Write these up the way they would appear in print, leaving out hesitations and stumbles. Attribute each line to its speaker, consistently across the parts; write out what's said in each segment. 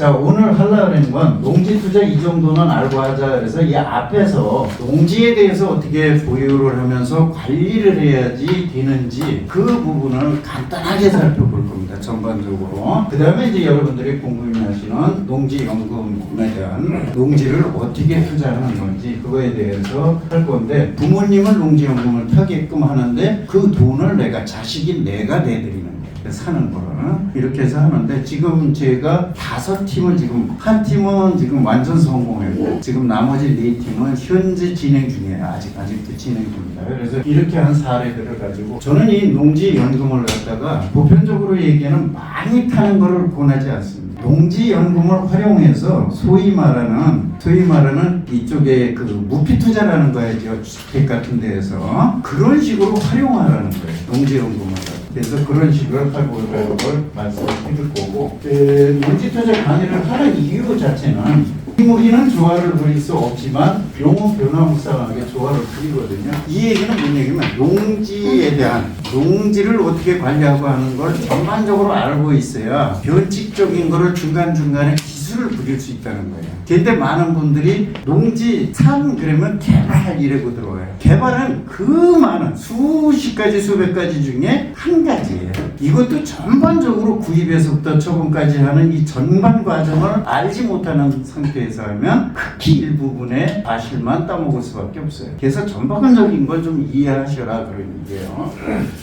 Speaker 1: 자, 오늘 하려고 하는 건 농지 투자 이 정도는 알고 하자. 그래서 이 앞에서 농지에 대해서 어떻게 보유를 하면서 관리를 해야지 되는지 그 부분을 간단하게 살펴볼 겁니다. 전반적으로. 그 다음에 이제 여러분들이 궁금해하시는 농지연금에 대한 농지를 어떻게 투자하는 건지 그거에 대해서 할 건데, 부모님은 농지연금을 타게끔 하는데 그 돈을 내가 자식인 내가 내드리는 거예요. 사는 거를 이렇게 해서 하는데, 지금 제가 5팀을 지금 한 팀은 지금 완전 성공했고 지금 나머지 4팀은 현재 진행 중이에요. 아직도 진행 중입니다. 그래서 이렇게 한 사례들을 가지고 저는 이 농지연금을 갖다가 보편적으로 얘기하는 많이 타는 거를 권하지 않습니다. 농지연금을 활용해서 소위 말하는 이쪽에 그 무피 투자라는 거예요. 주택 같은 데에서 그런 식으로 활용하라는 거예요. 농지연금을. 그래서 그런 식으로 활용을 말씀을 드릴 거고, 농지 투자 강의를 하는 이유 자체는 우리는 조화를 부릴 수 없지만 용은 변화무쌍하게 조화를 부리거든요. 이 얘기는 뭔 얘기냐면 농지에 대한 농지를 어떻게 관리하고 하는 걸 전반적으로 알고 있어야 변칙적인 거를 중간중간에 기술을 부릴 수 있다는 거예요. 근데 많은 분들이 농지 산 그러면 개발 이러고 들어와요. 개발은 그 많은 수십 가지 수백 가지 중에 한 가지예요. 이것도 전반적으로 구입에서부터 처분까지 하는 이 전반 과정을 알지 못하는 상태에서 하면 극히 일부분의 과실만 따먹을 수밖에 없어요. 그래서 전반적인 걸 좀 이해하셔라 그런 얘기예요.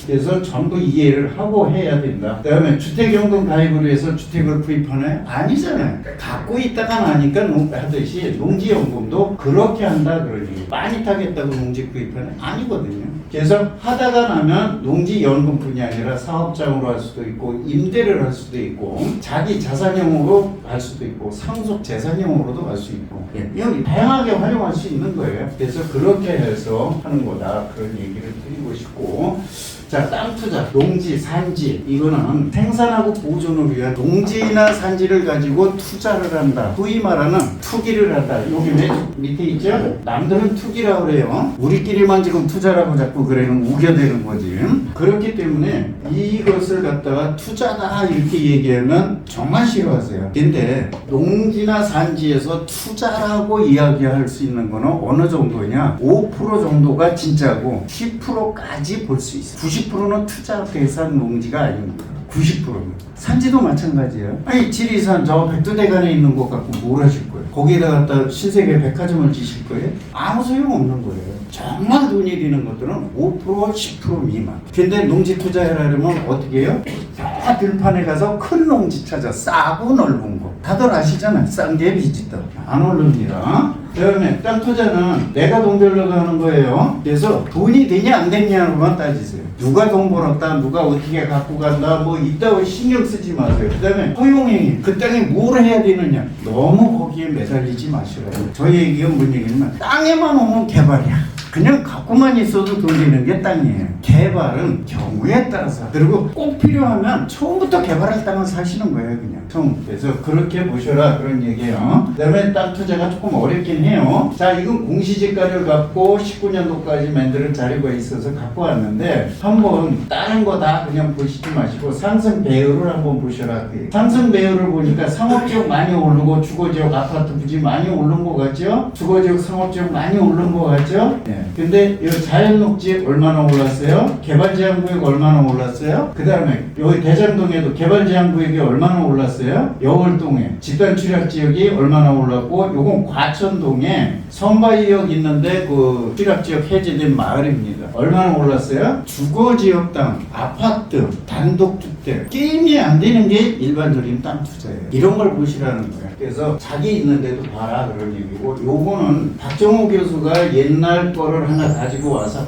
Speaker 1: 그래서 전부 이해를 하고 해야 된다. 그 다음에 주택연금 가입을 해서 주택을 구입하나요? 아니잖아요. 갖고 있다가 나니까 하듯이 농지연금도 그렇게 한다 그러니 많이 타겠다고 농지 구입하는 아니거든요. 그래서 하다가 나면 농지연금뿐이 아니라 사업장으로 할 수도 있고 임대를 할 수도 있고 자기 자산형으로 할 수도 있고 상속 재산형으로도 할 수 있고 여기 다양하게 활용할 수 있는 거예요. 그래서 그렇게 해서 하는 거다 그런 얘기를 드리고 싶고, 자, 땅 투자, 농지, 산지, 이거는 생산하고 보존을 위한 농지나 산지를 가지고 투자를 한다. 소위 말하는 투기를 한다. 여기 밑에 있죠? 남들은 투기라고 그래요. 우리끼리만 지금 투자라고 자꾸 그래는 우겨대는 거지. 그렇기 때문에 이것을 갖다가 투자다 이렇게 얘기하면 정말 싫어하세요. 근데 농지나 산지에서 투자라고 이야기할 수 있는 거는 어느 정도냐? 5% 정도가 진짜고 10%까지 볼 수 있어요. 90%는 투자 대상 농지가 아닙니다. 90%는. 산지도 마찬가지예요. 아니, 지리산 저 백두대간에 있는 것 갖고 뭘 하실 거예요? 거기에다 갖다 신세계 백화점을 지실 거예요? 아무 소용 없는 거예요. 정말 돈이 되는 것들은 5%, 10% 미만. 근데 농지 투자하려면 어떻게 해요? 저 들판에 가서 큰 농지 찾아 싸고 넓은 거. 다들 아시잖아요. 싼 게 비지다. 안 오릅니다. 그 다음에 땅 투자는 내가 돈 벌려고 하는 거예요. 그래서 돈이 되냐 안 되냐로만 따지세요. 누가 돈 벌었다, 누가 어떻게 갖고 간다, 뭐 이따위 신경 쓰지 마세요. 그 다음에 허용행위, 그 땅에 뭘 해야 되느냐, 너무 거기에 매달리지 마시라고. 저희 얘기가 뭔 얘기냐면 땅에만 오면 개발이야. 그냥 갖고만 있어도 돈 되는 게 땅이에요. 개발은 경우에 따라서. 그리고 꼭 필요하면 처음부터 개발할 땅을 사시는 거예요, 그냥. 처음. 그래서 그렇게 보셔라 그런 얘기예요. 그 다음에 땅 투자가 조금 어렵긴 해요. 자, 이건 공시지가를 갖고 19년도까지 만드는 자료가 있어서 갖고 왔는데, 한번 다른 거 다 그냥 보시지 마시고 상승 배열을 한번 보셔라. 상승 배열을 보니까 상업지역 많이 오르고 주거지역 아파트 부지 많이 오른 거 같죠? 주거지역 상업지역 많이 오른 거 같죠? 네. 근데 이 자연녹지 얼마나 올랐어요? 개발제한구역 얼마나 올랐어요? 그 다음에 여기 대장동에도 개발제한구역이 얼마나 올랐어요? 여월동에 집단취약지역이 얼마나 올랐고, 요건 과천동에 선바위역 있는데 그 취약지역 해제된 마을입니다. 얼마나 올랐어요? 주거지역 땅, 아파트, 단독주택, 게임이 안 되는 게 일반적인 땅 투자예요. 이런 걸 보시라는 거예요. 그래서 자기 있는 데도 봐라 그런 얘기고, 요거는 박정호 교수가 옛날 거를 하나 가지고 와서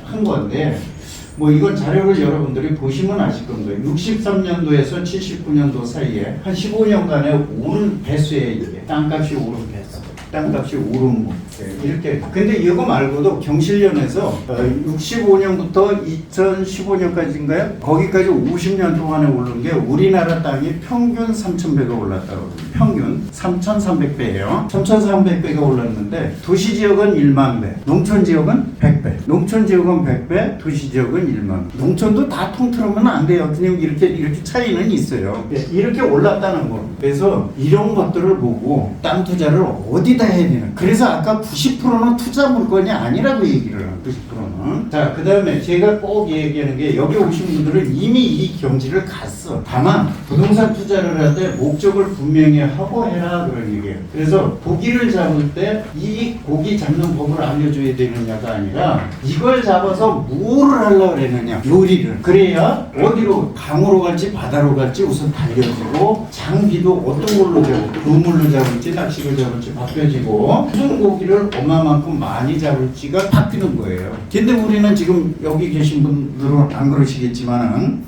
Speaker 1: 한 건데, 뭐 이건 자료를 여러분들이 보시면 아실 겁니다. 63년도에서 79년도 사이에 한 15년간의 오른 배수에 이게 땅값이 오른 배수. 땅값이 오른 거. 네, 이렇게. 근데 이거 말고도 경실련에서 65년부터 2015년까지인가요? 거기까지 50년 동안에 오른 게 우리나라 땅이 평균 3,100배가 올랐다고. 평균 3,300배예요. 3,300배가 올랐는데 도시 지역은 1만 배, 농촌 지역은 100배. 농촌 지역은 100배, 도시 지역은 1만 배. 농촌도 다 통틀으면 안 돼요. 그냥 이렇게 차이는 있어요. 네, 이렇게 올랐다는 거. 그래서 이런 것들을 보고 땅 투자를 어디다 해야 되나. 그래서 아까 90%는 투자 물건이 아니라고 얘기를 해요. 90%는. 자, 그 다음에 제가 꼭 얘기하는 게 여기 오신 분들은 이미 이 경지를 갔어. 다만 부동산 투자를 할 때 목적을 분명히 하고 해라 그런 얘기예요. 그래서 고기를 잡을 때 이 고기 잡는 법을 알려줘야 되느냐가 아니라 이걸 잡아서 뭐를 하려고 그러느냐, 요리를. 그래야 어디로 강으로 갈지 바다로 갈지 우선 달려지고 장비도 어떤 걸로 잡고 그물로 잡을지 낚시로 잡을지 바뀌어지고 무슨 고기를 얼마만큼 많이 잡을지가 바뀌는 거예요. 근데 우리는 지금 여기 계신 분들은 안 그러시겠지만은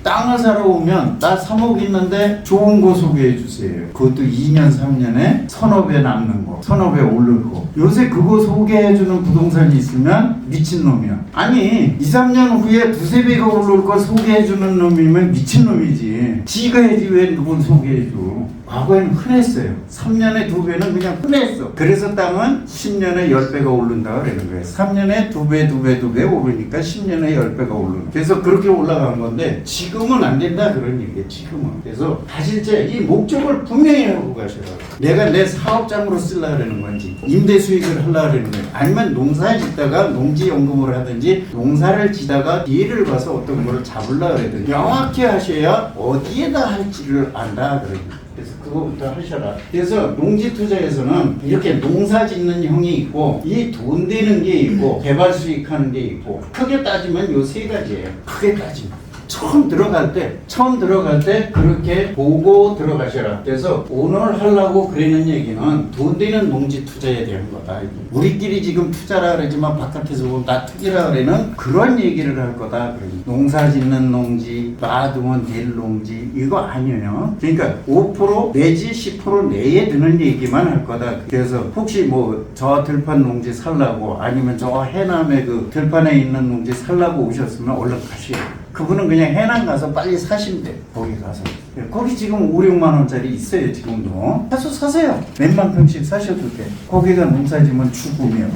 Speaker 1: 땅을 사러 오면 나 3억 있는데 좋은 거 소개해 주세요. 그것도 2년 3년에 서너 배 남는 거, 서너 배 오를 거. 요새 그거 소개해 주는 부동산이 있으면 미친놈이야. 아니 2, 3년 후에 두세 배가 오를 거 소개해 주는 놈이면 미친놈이지. 지가 해지 왜 누군 소개해 줘. 과거에는 흔했어요. 3년에 2배는 그냥 흔했어. 그래서 땅은 10년에 10배가 오른다 그러는 거예요. 3년에 2배, 2배, 2배 오르니까 10년에 10배가 오르는. 그래서 그렇게 올라간 건데 지금은 안 된다 그런 얘기예요. 지금은. 그래서 사실제 이 목적을 분명히 하고 가셔라. 내가 내 사업장으로 쓰려고 하는 건지 임대 수익을 하려고 하는 거예요. 아니면 농사 짓다가 농지연금을 하든지 농사를 지다가 기회를 봐서 어떤 거를 잡으려고 하든지 명확히 하셔야 어디에다 할지를 안다 그런 거예요. 그래서 그거부터 하셔라. 그래서 농지 투자에서는 이렇게 농사 짓는 형이 있고 이 돈 되는 게 있고 개발 수익하는 게 있고 크게 따지면 요 세 가지예요. 크게 따지면. 처음 들어갈 때 그렇게 보고 들어가셔라. 그래서 오늘 하려고 그러는 얘기는 돈 되는 농지 투자에 대한 거다. 우리끼리 지금 투자라 그러지만 바깥에서 보면 다 투기라 그러는 그런 얘기를 할 거다. 농사 짓는 농지, 놔두면 될 농지 이거 아니에요. 그러니까 5% 내지 10% 내에 드는 얘기만 할 거다. 그래서 혹시 뭐 저 들판 농지 살라고 아니면 저 해남에 그 들판에 있는 농지 살라고 오셨으면 얼른 가시오. 그분은 그냥 해남 가서 빨리 사시면 돼. 거기 가서. 거기 지금 5, 6만 원짜리 있어요. 지금도. 가서 사세요. 몇만 평씩 사셔도 돼. 거기가 농사지면 죽음이에요.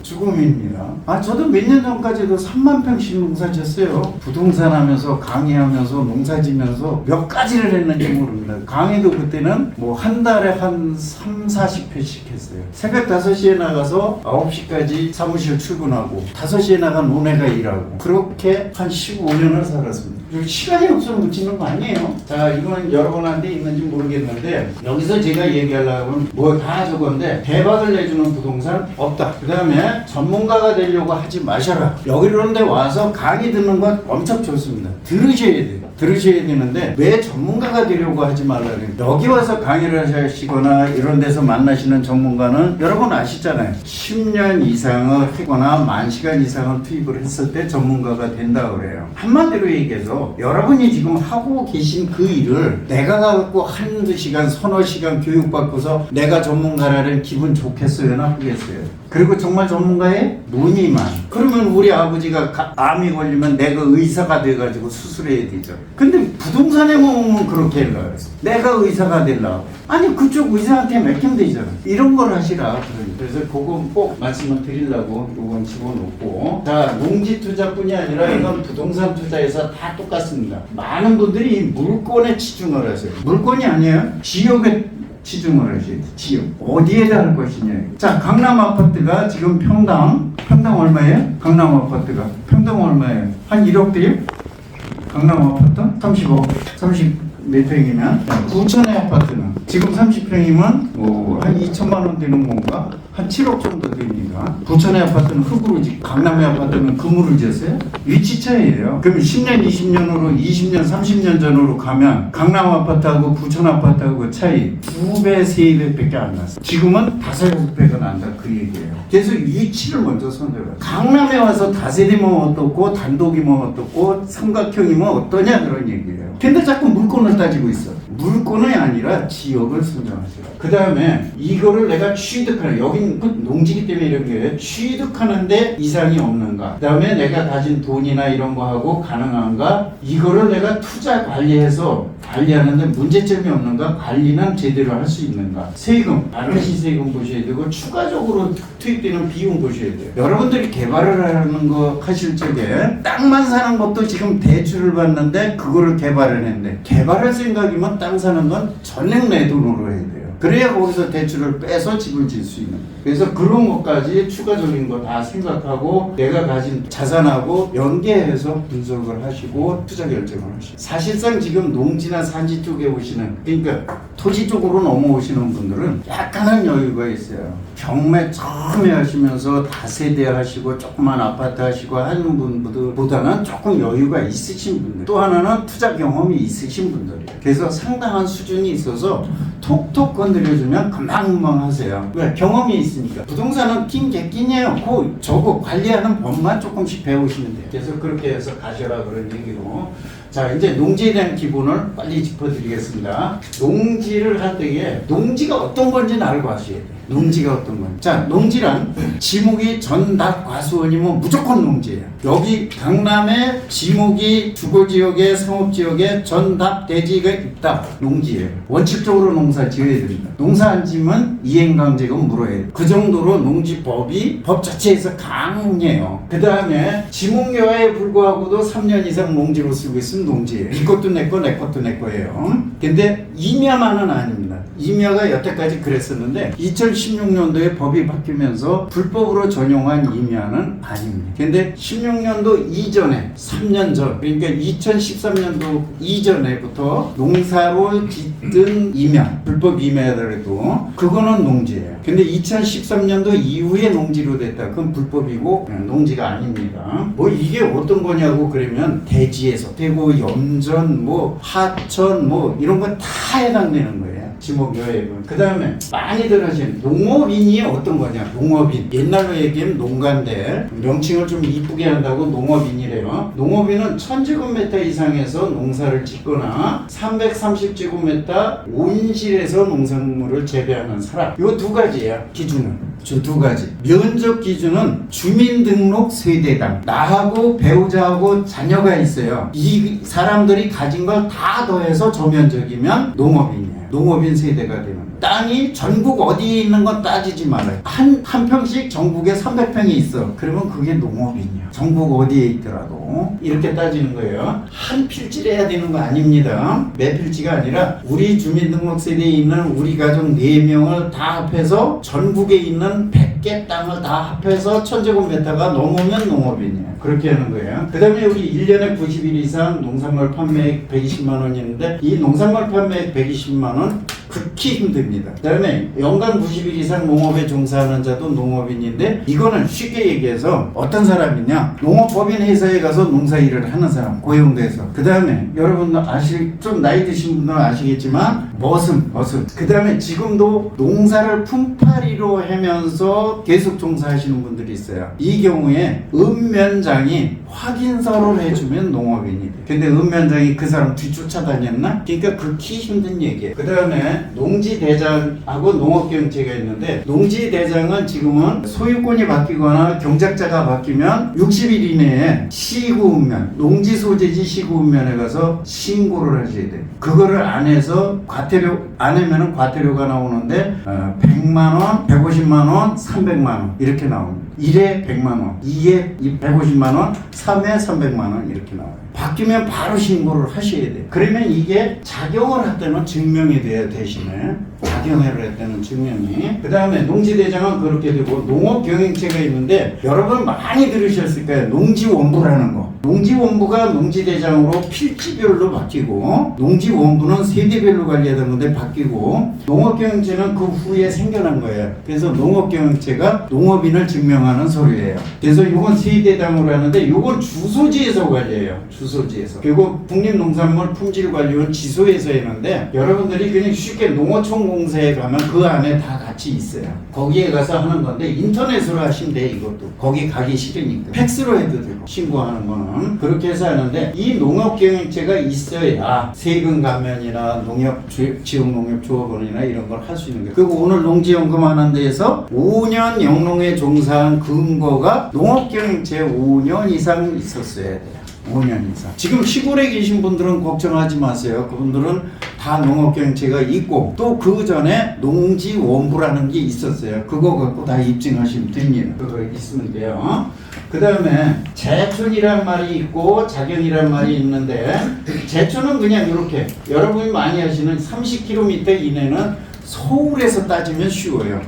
Speaker 1: 죽음입니다. 아, 저도 몇 년 전까지도 3만 평씩 농사 지었어요. 부동산 하면서 강의하면서 농사 지면서 몇 가지를 했는지 모릅니다. 강의도 그때는 뭐 한 달에 한 3, 40회씩 했어요. 새벽 5시에 나가서 9시까지 사무실 출근하고 5시에 나가 논해가 일하고 그렇게 한 15년을 살았습니다. 시간이 없어서 못 짓는 거 아니에요. 자, 이거는 여러분한테 있는지 모르겠는데 여기서 제가 얘기하려고 하면 뭐 다 저건데 대박을 내주는 부동산 없다. 그 다음에 전문가가 되려고 하지 마셔라. 여기로 데 와서 강의 듣는 건 엄청 좋습니다. 들으셔야 돼요. 들으셔야 되는데 왜 전문가가 되려고 하지 말라고 해요. 여기 와서 강의를 하시거나 이런 데서 만나시는 전문가는 여러분 아시잖아요. 10년 이상을 하거나 10,000시간 이상을 투입을 했을 때 전문가가 된다고 그래요. 한마디로 얘기해서 여러분이 지금 하고 계신 그 일을 내가 갖고 한두 시간 서너 시간 교육받고서 내가 전문가라는 기분 좋겠어요? 나쁘겠어요? 그리고 정말 전문가의 무늬만. 그러면 우리 아버지가 암이 걸리면 내가 의사가 돼가지고 수술해야 되죠. 근데 부동산에 보면 그렇게 하려고 그랬어. 내가 의사가 되려고. 아니 그쪽 의사한테 맡기면 되잖아. 이런 걸 하시라. 그래서 그건 꼭 말씀을 드리려고 요건 집어넣고. 자, 농지 투자뿐이 아니라 이건 부동산 투자에서 다 똑같습니다. 많은 분들이 물건에 치중을 하세요. 물건이 아니에요. 지역에 치중을 하셔야 돼. 지역. 어디에다 할 것이냐. 자, 강남 아파트가 지금 평당 얼마예요? 강남 아파트가 평당 얼마예요? 한 1억 대요? 강남 아파트? 30억. 30 몇 평이면? 부천의 아파트는 지금 30평이면 뭐 한 2천만 원 되는 건가? 한 7억 정도 됩니다. 부천의 아파트는 흙으로 짓고 강남의 아파트는 금으로 지었어요? 위치 차이예요. 그러면 10년, 20년으로 20년, 30년 전으로 가면 강남 아파트하고 부천 아파트하고 차이 2배, 3배밖에 안 났어요. 지금은 5, 6배가 난다 그 얘기예요. 그래서 위치를 먼저 선택해요. 강남에 와서 다세대면 어떻고 단독이면 어떻고 삼각형이면 어떠냐 그런 얘기예요. 근데 자꾸 물건을 따지고 있어. 물건이 아니라 지역을 선정하세요. 그 다음에 이거를 내가 취득하는, 여긴 농지기 때문에 이런 게 취득하는데 이상이 없는가, 그 다음에 내가 가진 돈이나 이런 거 하고 가능한가, 이거를 내가 투자 관리해서 관리하는데 문제점이 없는가, 관리는 제대로 할 수 있는가, 세금, 반드시 세금 보셔야 되고 추가적으로 투입되는 비용 보셔야 돼요. 여러분들이 개발을 하는 거 하실 적에 땅만 사는 것도 지금 대출을 받는데 그거를 개발을 했는데, 개발할 생각이면 땅 사는 건 전액 내 돈으로 해야 돼요. 그래야 거기서 대출을 빼서 집을 질 수 있는 거예요. 그래서 그런 것까지 추가적인 거 다 생각하고 내가 가진 자산하고 연계해서 분석을 하시고 투자 결정을 하시고, 사실상 지금 농지나 산지 쪽에 오시는, 그러니까 토지 쪽으로 넘어오시는 분들은 약간은 여유가 있어요. 경매 처음에 하시면서 다세대 하시고 조그만 아파트 하시고 하는 분들보다는 조금 여유가 있으신 분들, 또 하나는 투자 경험이 있으신 분들이에요. 그래서 상당한 수준이 있어서 톡톡 건드려주면 금방금방 하세요. 왜? 경험이 있으니까. 부동산은 낀 게 낀이에요. 그 저거 관리하는 법만 조금씩 배우시면 돼요. 그래서 그렇게 해서 가셔라 그런 얘기로. 자, 이제 농지에 대한 기본을 빨리 짚어드리겠습니다. 농지를 할 때에 농지가 어떤 건지는 알고 하셔야 돼요. 농지가 어떤 건지. 자, 농지란 지목이 전답 과수원이면 무조건 농지예요. 여기 강남에 지목이 주거지역에 상업지역에 전답 대지가 있다, 농지예요. 원칙적으로 농사 지어야 됩니다. 농사 안 지면 이행강제금 물어야 돼요. 그 정도로 농지법이 법 자체에서 강해요. 그 다음에 지목여하에 불구하고도 3년 이상 농지로 쓰고 있으면 농지예요. 이것도 내 거, 내 것도 내 거예요. 근데 임야만은 아닙니다. 임야가 여태까지 그랬었는데 2016년도에 법이 바뀌면서 불법으로 전용한 임야는 아닙니다. 근데 16년도 이전에 3년 전, 그러니까 2013년도 이전에부터 농사로 짓던 임야, 불법 임야더라도 그거는 농지예요. 근데 2013년도 이후에 농지로 됐다, 그건 불법이고 농지가 아닙니다. 뭐 이게 어떤 거냐고 그러면 대지에서 대구, 염전, 뭐 하천, 뭐 이런 거 다 해당되는 거예요. 지목여액은. 그 다음에 많이들 하시는 농업인이 어떤 거냐. 농업인, 옛날로 얘기하면 농가인데 명칭을 좀 이쁘게 한다고 농업인이래요. 농업인은 1000제곱미터 이상에서 농사를 짓거나 330제곱미터 온실에서 농산물을 재배하는 사람, 요 두 가지야 기준은. 저 두 가지. 면적 기준은 주민등록 세대당, 나하고 배우자하고 자녀가 있어요. 이 사람들이 가진 걸 다 더해서 저 면적이면 농업인이에요. 농업인 세대가 되는 거예요. 땅이 전국 어디에 있는 건 따지지 말아요. 한 평씩 전국에 300평이 있어. 그러면 그게 농업인이야. 전국 어디에 있더라도. 이렇게 따지는 거예요. 한 필지를 해야 되는 거 아닙니다. 매 필지가 아니라 우리 주민등록 세대에 있는 우리 가족 4명을 다 합해서 전국에 있는 100개 땅을 다 합해서 1000제곱미터가 넘으면 농업인이에요. 그렇게 하는 거예요. 그 다음에 우리 1년에 90일 이상 농산물 판매액 120만 원이 있는데, 이 농산물 판매액 120만 원 극히 힘듭니다. 그 다음에 연간 90일 이상 농업에 종사하는 자도 농업인인데, 이거는 쉽게 얘기해서 어떤 사람이냐, 농업법인 회사에 가서 농사일을 하는 사람, 고용돼서. 그 다음에 여러분 좀 나이 드신 분들은 아시겠지만 머슴. 그 다음에 지금도 농사를 품팔이로 하면서 계속 종사하시는 분들이 있어요. 이 경우에 읍면장이 확인서를 해주면 농업인이 돼. 근데 읍면장이 그 사람 뒤쫓아다녔나? 그러니까 극히 힘든 얘기예요. 그 다음에 농지대장하고 농업경제가 있는데, 농지대장은 지금은 소유권이 바뀌거나 경작자가 바뀌면 60일 이내에 시구읍면, 농지소재지 시구읍면에 가서 신고를 하셔야 돼요. 그거를 안 해서 과태료, 안 하면은 과태료가 나오는데 100만원, 150만원, 300만원 이렇게 나옵니다. 1에 100만원, 2에 150만원, 3에 300만원 이렇게 나와요. 바뀌면 바로 신고를 하셔야 돼요. 그러면 이게 작용을 할 때는 증명이 돼야 대신에, 작용을 할 때는 증명이. 그 다음에 농지대장은 그렇게 되고, 농업경영체가 있는데 여러분 많이 들으셨을 거예요. 농지원부라는 거. 농지원부가 농지대장으로 필지별로 바뀌고, 농지원부는 세대별로 관리하던 건데 바뀌고, 농업경영체는 그 후에 생겨난 거예요. 그래서 농업경영체가 농업인을 증명하는 서류예요. 그래서 이건 세대당으로 하는데, 이건 주소지에서 관리해요. 주소지에서. 그리고 국립농산물 품질관리원 지소에서 했는데 여러분들이 그냥 쉽게 농어촌 공사에 가면 그 안에 다 같이 있어요. 거기에 가서 하는 건데 인터넷으로 하시면 돼. 이것도 거기 가기 싫으니까 팩스로 해도 되고 신고하는 거는 그렇게 해서 하는데 이 농업경영체가 있어야 세금 감면이나 지역농협조합원이나 이런 걸 할 수 있는 거예요. 그리고 오늘 농지연금 하는 데에서 5년 영농에 종사한 근거가 농업경영체 5년 이상 있었어야 돼요. 5년 이상. 지금 시골에 계신 분들은 걱정하지 마세요. 그분들은 다 농업경영체가 있고 또 그 전에 농지원부라는 게 있었어요. 그거 갖고 다 입증하시면 됩니다. 그거 있으면 돼요. 그 다음에 제촌이란 말이 있고 자경이란 말이 있는데 제촌은 그냥 이렇게 여러분이 많이 하시는 30km 이내는 서울에서 따지면 쉬워요.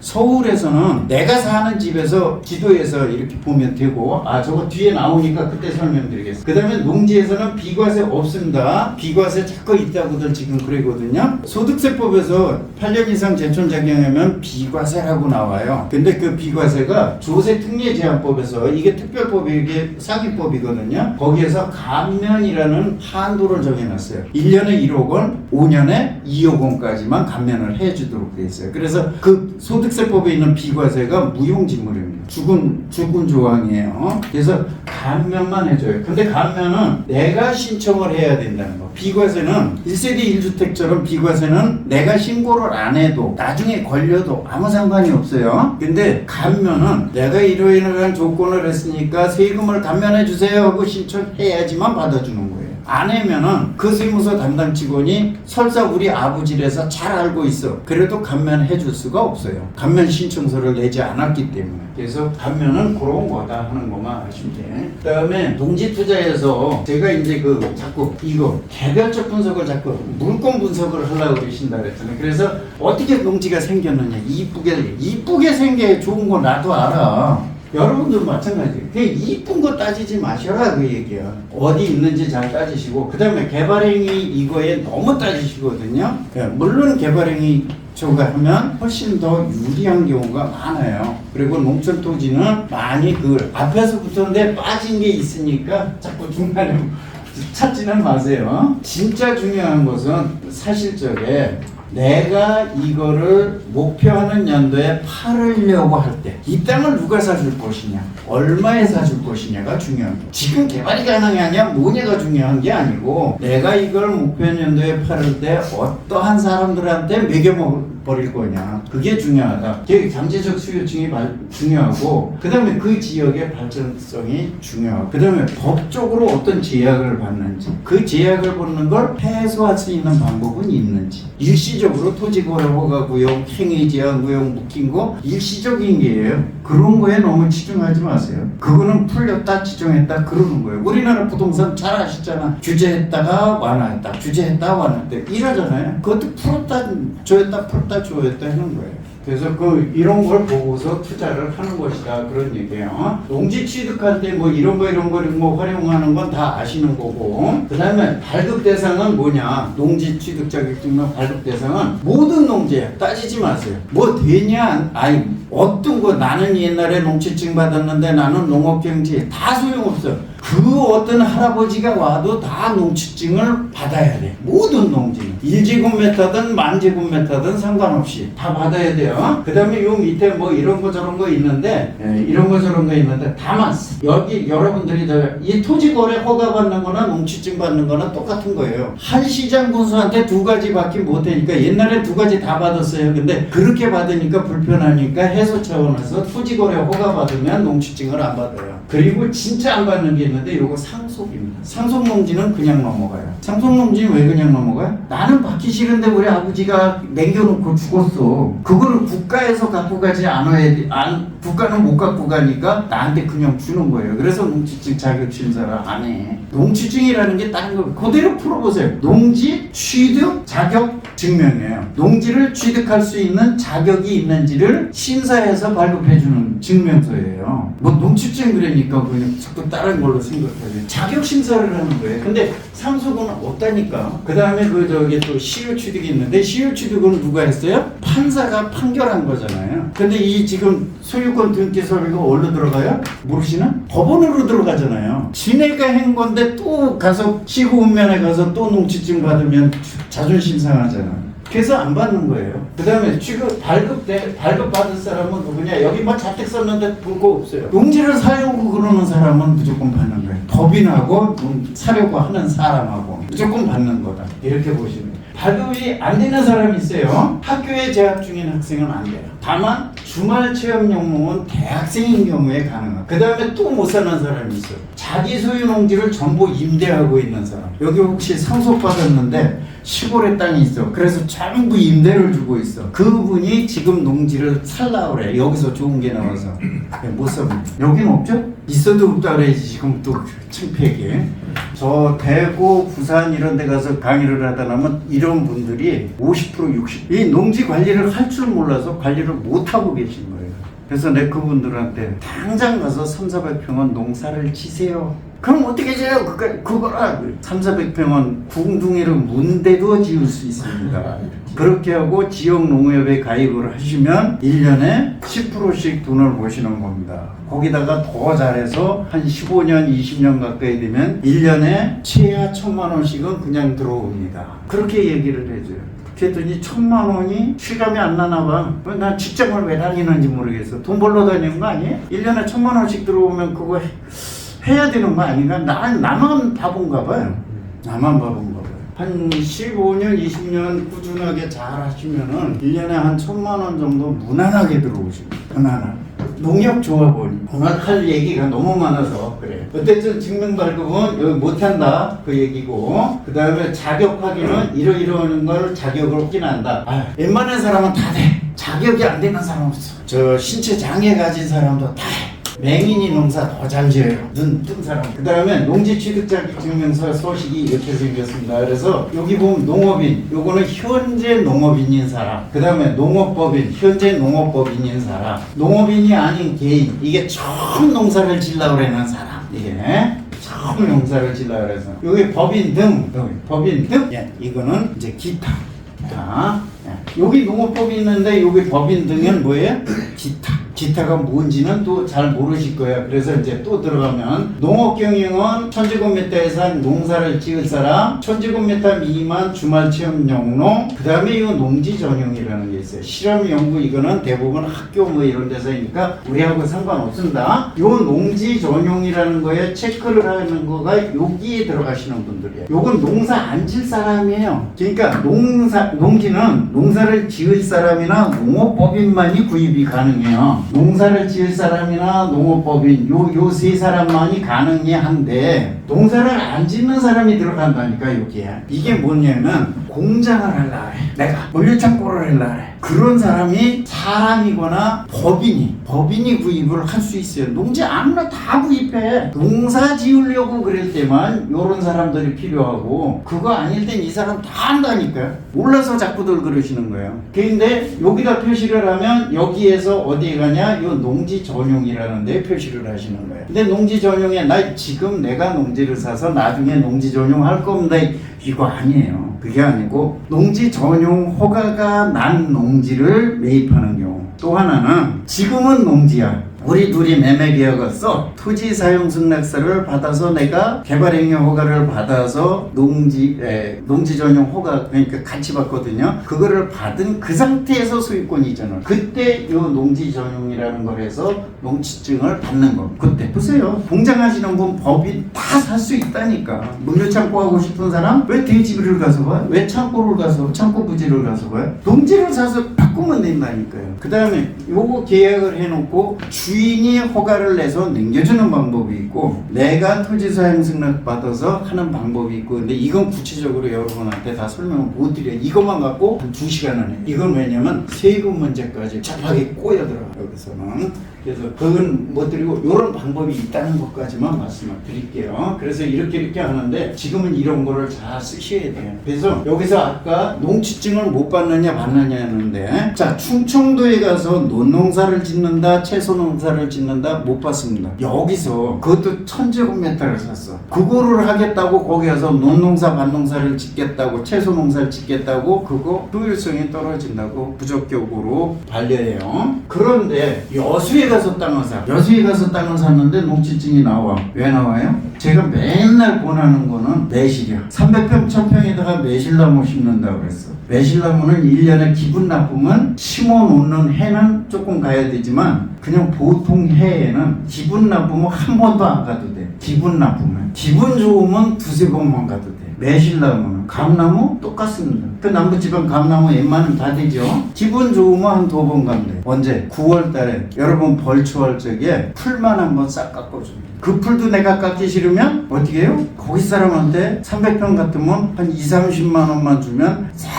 Speaker 1: 서울에서는 내가 사는 집에서 지도에서 이렇게 보면 되고 저거 뒤에 나오니까 그때 설명드리겠습니다. 그 다음에 농지에서는 비과세 없습니다. 비과세 자꾸 있다고들 지금 그러거든요. 소득세법에서 8년 이상 제촌 작용하면 비과세라고 나와요. 근데 그 비과세가 조세특례제한법에서 이게 특별법이 이게 상위법이거든요. 거기에서 감면이라는 한도를 정해놨어요. 1년에 1억 원, 5년에 2억 원까지만 감면을 해주도록 돼 있어요. 그래서 그 소득세법에 있는 비과세가 무용지물입니다. 죽은 조항이에요. 그래서 감면만 해줘요. 근데 감면은 내가 신청을 해야 된다는 거. 비과세는 1세대 1주택처럼 비과세는 내가 신고를 안 해도 나중에 걸려도 아무 상관이 없어요. 근데 감면은 내가 이러이러한 조건을 했으니까 세금을 감면해 주세요 하고 신청해야지만 받아주는 거예요. 안 하면은 그 세무서 담당 직원이 설사 우리 아부지에서 잘 알고 있어. 그래도 감면해 줄 수가 없어요. 감면 신청서를 내지 않았기 때문에. 그래서 감면은 그런 거다 하는 것만 아시면 돼. 그 다음에 농지투자에서 제가 이제 자꾸 이거 개별적 분석을 자꾸 물건 분석을 하려고 그러신다 그랬잖아요. 그래서 어떻게 농지가 생겼느냐. 이쁘게 생겨 좋은 거 나도 알아. 여러분도 마찬가지예요. 그 이쁜 거 따지지 마셔라 그 얘기야. 어디 있는지 잘 따지시고 그 다음에 개발행위 이거에 너무 따지시거든요. 물론 개발행위 저거 하면 훨씬 더 유리한 경우가 많아요. 그리고 농촌 토지는 많이 앞에서부터인데 빠진 게 있으니까 자꾸 중간에 찾지는 마세요. 진짜 중요한 것은 사실적에 내가 이거를 목표하는 연도에 팔으려고 할 때 이 땅을 누가 사줄 것이냐 얼마에 사줄 것이냐가 중요한 거예요. 지금 개발이 가능하냐 뭐냐가 중요한 게 아니고 내가 이걸 목표한 연도에 팔을 때 어떠한 사람들한테 매겨버릴 거냐 그게 중요하다. 잠재적 수요층이 중요하고 그 다음에 그 지역의 발전성이 중요하고 그 다음에 법적으로 어떤 제약을 받는지 그 제약을 받는 걸 해소할 수 있는 방법은 있는지 일시적으로 토지거래 허가구역, 행위제한구역 묶인 거 일시적인 게예요. 그런 거에 너무 치중하지 마세요. 그거는 풀렸다 지정했다 그러는 거예요. 우리나라 부동산 잘 아시잖아. 규제했다가 완화했다. 규제했다 완화했다. 이러잖아요. 그것도 풀었다 조였다 풀었다 조였다 하는 거예요. 그래서 이런 걸 보고서 투자를 하는 것이다 그런 얘기예요. 농지 취득할 때 이런 거 활용하는 건 다 아시는 거고 그 다음에 발급 대상은 뭐냐 농지 취득 자격증명 발급 대상은 모든 농지에 따지지 마세요. 뭐 되냐 어떤 거 나는 옛날에 농취증 받았는데 나는 농업경제 다 소용없어. 그 어떤 할아버지가 와도 다 농취증을 받아야 돼. 모든 농지는 1제곱미터든 10,000제곱미터든 상관없이 다 받아야 돼요. 그 다음에 요 밑에 이런 거 저런 거 있는데 이런 거 저런 거 있는데 다만 여기 여러분들이 이 토지거래 허가 받는 거나 농취증 받는 거나 똑같은 거예요. 한 시장 군수한테 2가지 받기 못하니까 옛날에 2가지 다 받았어요. 근데 그렇게 받으니까 불편하니까 해소 차원에서 토지거래 허가 받으면 농취증을 안 받아요. 그리고 진짜 안 받는 게 있는데 요거 상속입니다. 상속농지는 그냥 넘어가요. 상속농지는 왜 그냥 넘어가요? 나는 받기 싫은데 우리 아버지가 남겨놓고 죽었어. 그거를 국가에서 갖고 가지 않아야 돼. 국가는 못 갖고 가니까 나한테 그냥 주는 거예요. 그래서 농지증 자격심사를 안 해. 농지증이라는 게 다른 거 그대로 풀어보세요. 농지 취득 자격 증명이에요. 농지를 취득할 수 있는 자격이 있는지를 심사해서 발급해주는 증명서예요. 농지증 그러니까 그냥 자꾸 다른 걸로 생각하죠. 자격 심사를 하는 거예요. 근데 상속은 없다니까. 그 다음에 또 시효 취득이 있는데 시효 취득은 누가 했어요? 판사가 판결한 거잖아요. 근데 이 지금 소유권 등기 서류가 어디로 들어가요? 모르시나? 법원으로 들어가잖아요. 지네가 한 건데 또 가서 시구운면에 가서 또 농지증 받으면 자존심 상하잖아. 그래서 안 받는 거예요. 그 다음에 취급 발급 받을 사람은 누구냐? 여기 뭐 자택 썼는데 볼 거 없어요. 농지를 사려고 그러는 사람은 무조건 받는 거예요. 법인하고 사려고 하는 사람하고 무조건 받는 거다. 이렇게 보시면 돼요. 발급이 안 되는 사람이 있어요. 학교에 재학 중인 학생은 안 돼요. 다만 주말 체험 영농은 대학생인 경우에 가능합니다. 그 다음에 또 못 사는 사람이 있어요. 자기 소유 농지를 전부 임대하고 있는 사람. 여기 혹시 상속받았는데 시골에 땅이 있어. 그래서 전부 임대를 주고 있어. 그분이 지금 농지를 살라 그래. 여기서 좋은 게 나와서 못 삽니다. 여긴 없죠? 있어도 없다 그래야지. 지금 또 창피하게. 저 대구, 부산 이런 데 가서 강의를 하다 나면 이런 분들이 50% 60%. 이 농지 관리를 할 줄 몰라서 관리를 못하고 계신 거예요. 그래서 내 그분들한테 당장 가서 3,400평은 농사를 지세요. 그럼 어떻게 지어요? 그거라. 3,400평은 궁둥이를 문대도 지을 수 있습니다. 그렇게 하고 지역농협에 가입을 하시면 1년에 10%씩 돈을 모시는 겁니다. 거기다가 더 잘해서 한 15년, 20년 가까이 되면 1년에 최하 1,000만 원씩은 그냥 들어옵니다. 그렇게 얘기를 해줘요. 그랬더니 1,000만 원이 실감이 안 나나 봐. 난 직장을 왜 다니는지 모르겠어. 돈 벌러 다니는 거 아니에요? 1년에 1,000만 원씩 들어오면 그거 해야 되는 거 아닌가? 나만 바본가 봐요. 나만 바본가 봐요. 한 15년, 20년 꾸준하게 잘 하시면은 1년에 한 1,000만 원 정도 무난하게 들어오십니다. 무난하게. 농협조합원 오늘 할 얘기가 너무 많아서 그래. 어쨌든 증명발급은 여기 못한다 그 얘기고, 그 다음에 자격 확인은 이러이러한 걸 자격을 확인한다. 웬만한 사람은 다 돼. 자격이 안 되는 사람 없어. 저 신체 장애 가진 사람도 다 해. 맹인이 농사 더 잘 지어요. 눈 뜬 사람. 그 다음에 농지취득자격증명서 서식이 이렇게 생겼습니다. 그래서 여기 보면 농업인, 요거는 현재 농업인인 사람. 그 다음에 농업법인, 현재 농업법인인 사람. 농업인이 아닌 개인, 이게 처음 농사를 지려고 하는 사람. 이게 처음 농사를 지려고 해서 여기 법인 등, 여기 법인 등. 예, 이거는 이제 기타. 여기 농업법이 있는데 여기 법인 등은 뭐예요? 기타. 기타가 뭔지는 또 잘 모르실 거예요. 그래서 이제 또 들어가면 농업경영은 1,000제곱미터 이상 농사를 지을 사람, 1,000제곱미터 미만 주말체험 영농, 그 다음에 이 농지 전용이라는 게 있어요. 실험 연구 이거는 대부분 학교 뭐 이런 데서니까 우리하고 상관없습니다. 이 농지 전용이라는 거에 체크를 하는 거가 여기에 들어가시는 분들이에요. 요건 농사 안 질 사람이에요. 그러니까 농지는 농사를 지을 사람이나 농업법인만이 구입이 가능해요. 농사를 지을 사람이나 농업법인 요 세 사람만이 가능해 한데 농사를 안 짓는 사람이 들어간다니까. 여기에 이게 뭐냐면 공장을 하려고 해. 내가 물류창고를 하려고 해. 그런 사람이 사람이거나 법인이 구입을 할 수 있어요. 농지 아무나 다 구입해. 농사 지으려고 그럴 때만 요런 사람들이 필요하고, 그거 아닐 땐 이 사람 다 한다니까요. 몰라서 자꾸들 그러시는 거예요. 근데 여기다 표시를 하면 여기에서 어디에 가냐? 요 농지 전용이라는 데 표시를 하시는 거예요. 근데 농지 전용에 지금 내가 농지를 사서 나중에 농지 전용 할 겁니다. 이거 아니에요. 그게 아니고 농지 전용 허가가 난 농지를 매입하는 경우. 또 하나는 지금은 농지야. 우리 둘이 매매 계약을 써. 토지 사용 승낙서를 받아서 내가 개발행위 허가를 받아서 농지 전용 허가, 그러니까 같이 받거든요. 그거를 받은 그 상태에서 소유권이잖아. 그때 요 농지 전용이라는 걸 해서 농지증을 받는 거. 그때 보세요. 공장 하시는 분 법인 다 살 수 있다니까. 물류창고 하고 싶은 사람 왜 돼지비를 가서 봐요? 왜 창고 부지를 가서 봐요? 농지를 사서 바꾸면 된다니까요. 그 다음에 요거 계약을 해놓고 주인이 허가를 내서 넘겨주는 방법이 있고, 내가 토지 사용 승낙 받아서 하는 방법이 있고. 근데 이건 구체적으로 여러분한테 다 설명을 못 드려요. 이것만 갖고 한 2시간을 해요. 이건 왜냐면 세금 문제까지 잡하게 꼬여들어요, 여기서는. 그래서 그건 못 드리고 이런 방법이 있다는 것까지만 말씀을 드릴게요. 그래서 이렇게 하는데 지금은 이런 거를 잘 쓰셔야 돼요. 그래서 여기서 아까 농지증을 못 받느냐 받느냐 했는데, 자, 충청도에 가서 논농사를 짓는다, 채소농사 농사를 짓는다? 못 받습니다. 여기서 그것도 1000제곱미터를 샀어. 그거를 하겠다고 거기에서 논농사 밭농사를 짓겠다고 채소 농사를 짓겠다고 그거 효율성이 떨어진다고 부적격으로 반려해요. 그런데 여수에 가서 땅을 사. 여수에 가서 땅을 샀는데 농지증이 나와. 왜 나와요? 제가 맨날 권하는 거는 매실이야. 300평 1000평에다가 매실나무 심는다고 그랬어. 매실나무는 1년에 기분 나쁘면 심어 놓는 해는 조금 가야 되지만 그냥 보통 해에는 기분 나쁘면 한 번도 안 가도 돼. 기분 나쁘면. 기분 좋으면 두세 번만 가도 돼. 매실나무는 감나무 똑같습니다. 그 남부지방 감나무 웬만하면 다 되죠. 기분 좋으면 한 2번 가면 돼. 언제? 9월 달에 여러분 벌초할 적에 풀만 한번 싹 깎아줍니다. 그 풀도 내가 깎기 싫으면 어떻게 해요? 거기 사람한테 300평 같으면 한 20-30만 원만 주면 싹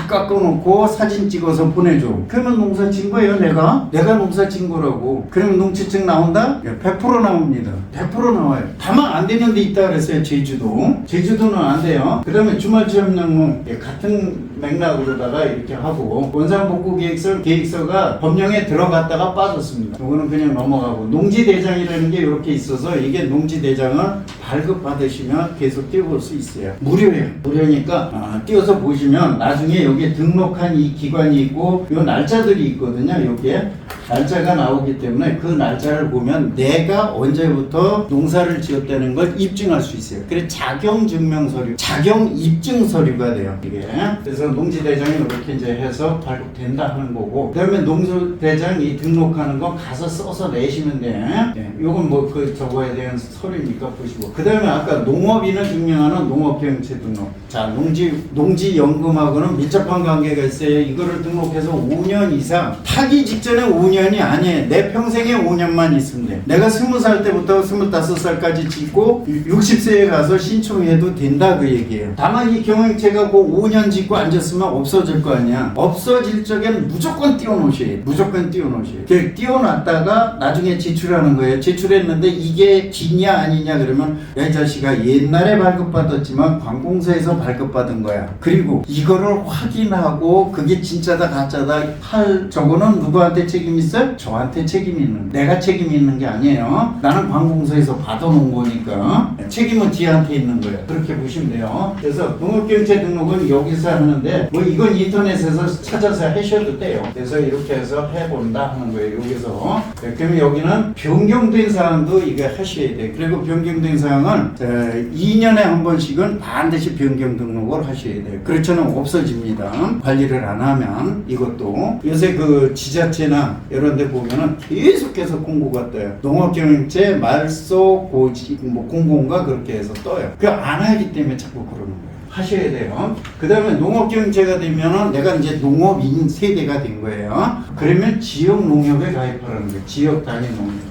Speaker 1: 깎아놓고 사진 찍어서 보내줘. 그러면 농사 진 거예요. 내가 농사 진 거라고. 그러면 농지증 나온다? 100% 나옵니다. 100% 나와요. 다만 안 되는 데 있다 그랬어요. 제주도는 안 돼요. 그 다음에 주말체험장로 같은 맥락으로다가 이렇게 하고 원상복구 계획서가 법령에 들어갔다가 빠졌습니다. 이거는 그냥 넘어가고 농지대장이라는 게 이렇게 있어서 이게 농지대장을 발급받으시면 계속 띄워볼 수 있어요. 무료예요. 무료니까 띄워서 보시면 나중에 여기에 등록한 이 기관이 있고 요 날짜들이 있거든요. 여기에 날짜가 나오기 때문에 그 날짜를 보면 내가 언제부터 농사를 지었다는 걸 입증할 수 있어요. 그래서 자경증명서류, 자경입증서류가 돼요. 이게. 그래서 농지대장이 이렇게 이제 해서 발급된다 하는 거고, 그 다음에 농지대장이 등록하는 거 가서 써서 내시면 돼. 네, 요건 뭐 그 저거에 대한 서류니까 보시고. 그 다음에 아까 농업인을 증명하는 농업경영체 등록. 자, 농지연금하고는 밀접한 관계가 있어요. 이거를 등록해서 5년 이상, 타기 직전에 5년이 아니에요. 내 평생에 5년만 있으면 돼. 내가 20살 때부터 25살까지 짓고 60세에 가서 신청해도 된다 그 얘기예요. 다만 이 경영체가 그 5년 짓고 앉았으면 없어질 거 아니야. 없어질 적엔 무조건 띄워놓으셔야 돼. 무조건 띄워놓으셔야 돼. 띄워놨다가 나중에 제출하는 거예요. 제출했는데 이게 기냐 아니냐 그러면 야, 이 자식아 옛날에 발급받았지만 관공서에서 발급받은 거야. 그리고 이거를 확인하고 그게 진짜다 가짜다 할 저거는 누구한테 책임 있어요? 저한테 책임이 있는, 내가 책임이 있는 게 아니에요. 나는 관공서에서 받아놓은 거니까 책임은 지한테 있는 거예요. 그렇게 보시면 돼요. 그래서 농업경영체 등록은 여기서 하는데 뭐 이건 인터넷에서 찾아서 하셔도 돼요. 그래서 이렇게 해서 해본다 하는 거예요. 여기서. 그러면 여기는 변경된 사항도 이거 하셔야 돼요. 그리고 변경된 사항은 2년에 한 번씩은 반드시 변경 등록을 하셔야 돼요. 그렇지는 없어집니다. 관리를 안 하면. 이것도 요새 그 지자체나 이런 데 보면은 계속해서 공고가 떠요. 농업경영체 말소 고지 뭐 공고인가 그렇게 해서 떠요. 그 안 하기 때문에 자꾸 그러는 거예요. 하셔야 돼요. 그 다음에 농업경영체가 되면은 내가 이제 농업인 세대가 된 거예요. 그러면 지역농협에 가입하라는 거예요. 지역 단위 농협.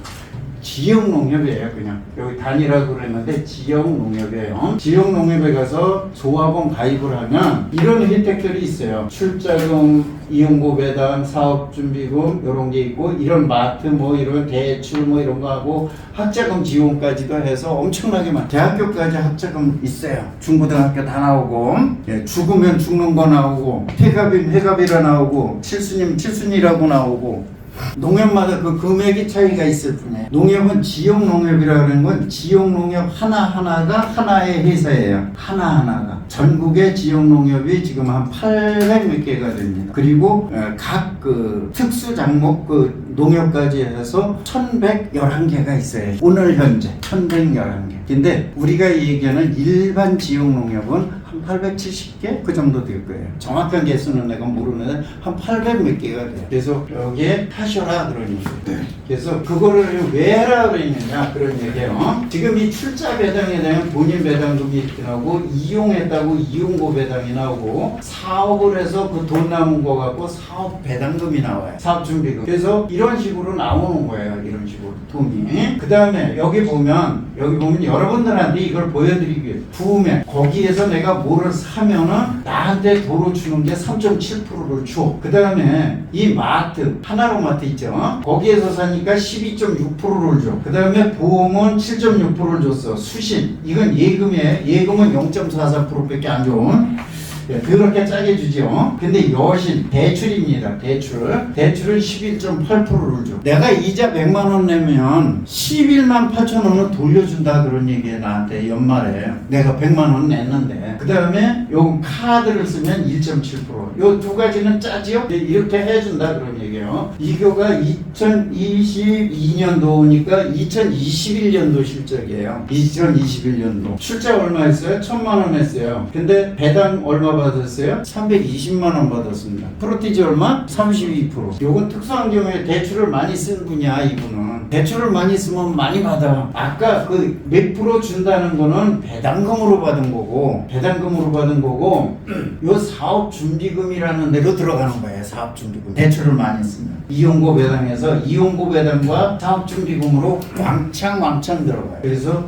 Speaker 1: 지역농협이에요. 그냥 여기 단위라고 그랬는데 지역농협이에요. 지역농협에 가서 조합원 가입을 하면 이런 혜택들이 있어요. 출자금, 이용고 배당, 사업준비금 이런 게 있고 이런 마트 뭐 이런 대출 뭐 이런 거 하고 학자금 지원까지도 해서 엄청나게 많아. 대학교까지 학자금 있어요. 중고등학교 다 나오고 죽으면 죽는 거 나오고 폐갑이면 회갑이라 나오고 칠순이라고 나오고 농협마다 그 금액이 차이가 있을 뿐이에요. 농협은 지역농협이라는 건 지역농협 하나하나가 하나의 회사예요. 하나하나가. 전국의 지역농협이 지금 한 800 몇 개가 됩니다. 그리고 각 그 특수 장목 그 농협까지 해서 1111개가 있어요. 오늘 현재 1111개. 근데 우리가 얘기하는 일반 지역농협은 한 870개? 그 정도 될 거예요. 정확한 개수는 내가 모르는데 한 800 몇 개가 돼요. 그래서 여기에 하셔라 그러는 거예요. 그래서 그거를 왜 하라 그러느냐 그런 얘기예요. 지금 이 출자 배당에 대한 본인 배당금이 이렇게 나오고 이용했다고 이용고 배당이 나오고 사업을 해서 그 돈 남은 거 갖고 사업 배당금이 나와요. 사업 준비금. 그래서 이런 식으로 나오는 거예요. 이런 식으로 돈이. 그 다음에 여기 보면 여러분들한테 이걸 보여드리기 위해 부음에 거기에서 내가 뭐를 사면은 나한테 도로 주는 게 3.7%를 줘. 그 다음에 이 마트 하나로마트 있죠. 거기에서 사니까 12.6%를 줘. 그 다음에 보험은 7.6%를 줬어. 수신 이건 예금이에요. 예금은 0.44%밖에 안 줘. 더럽게 짜게 주죠. 근데 여신 대출입니다. 대출을 11.8%를 줘. 내가 이자 100만 원 내면 11만 8천 원을 돌려준다 그런 얘기에 나한테 연말에 내가 100만 원 냈는데 그 다음에 요 카드를 쓰면 1.7%. 요 두 가지는 짜지요? 이렇게 해준다 그런 얘기예요. 이거가 2022년도니까 2021년도 실적이에요. 2021년도 출자 얼마 했어요? 1,000만 원 했어요. 근데 배당 얼마 받았어요? 320만 원 받았습니다. 프로티지 얼마? 32%. 요건 특수한 경우에 대출을 많이 쓴 분이야. 이분은 대출을 많이 쓰면 많이 받아. 아까 그 몇 프로 준다는 거는 배당금으로 받은 거고 요 사업준비금이라는 데로 들어가는 거예요. 사업준비금. 대출을 많이 쓰면 이용고 배당에서 이용고 배당과 사업준비금으로 왕창 들어가요. 그래서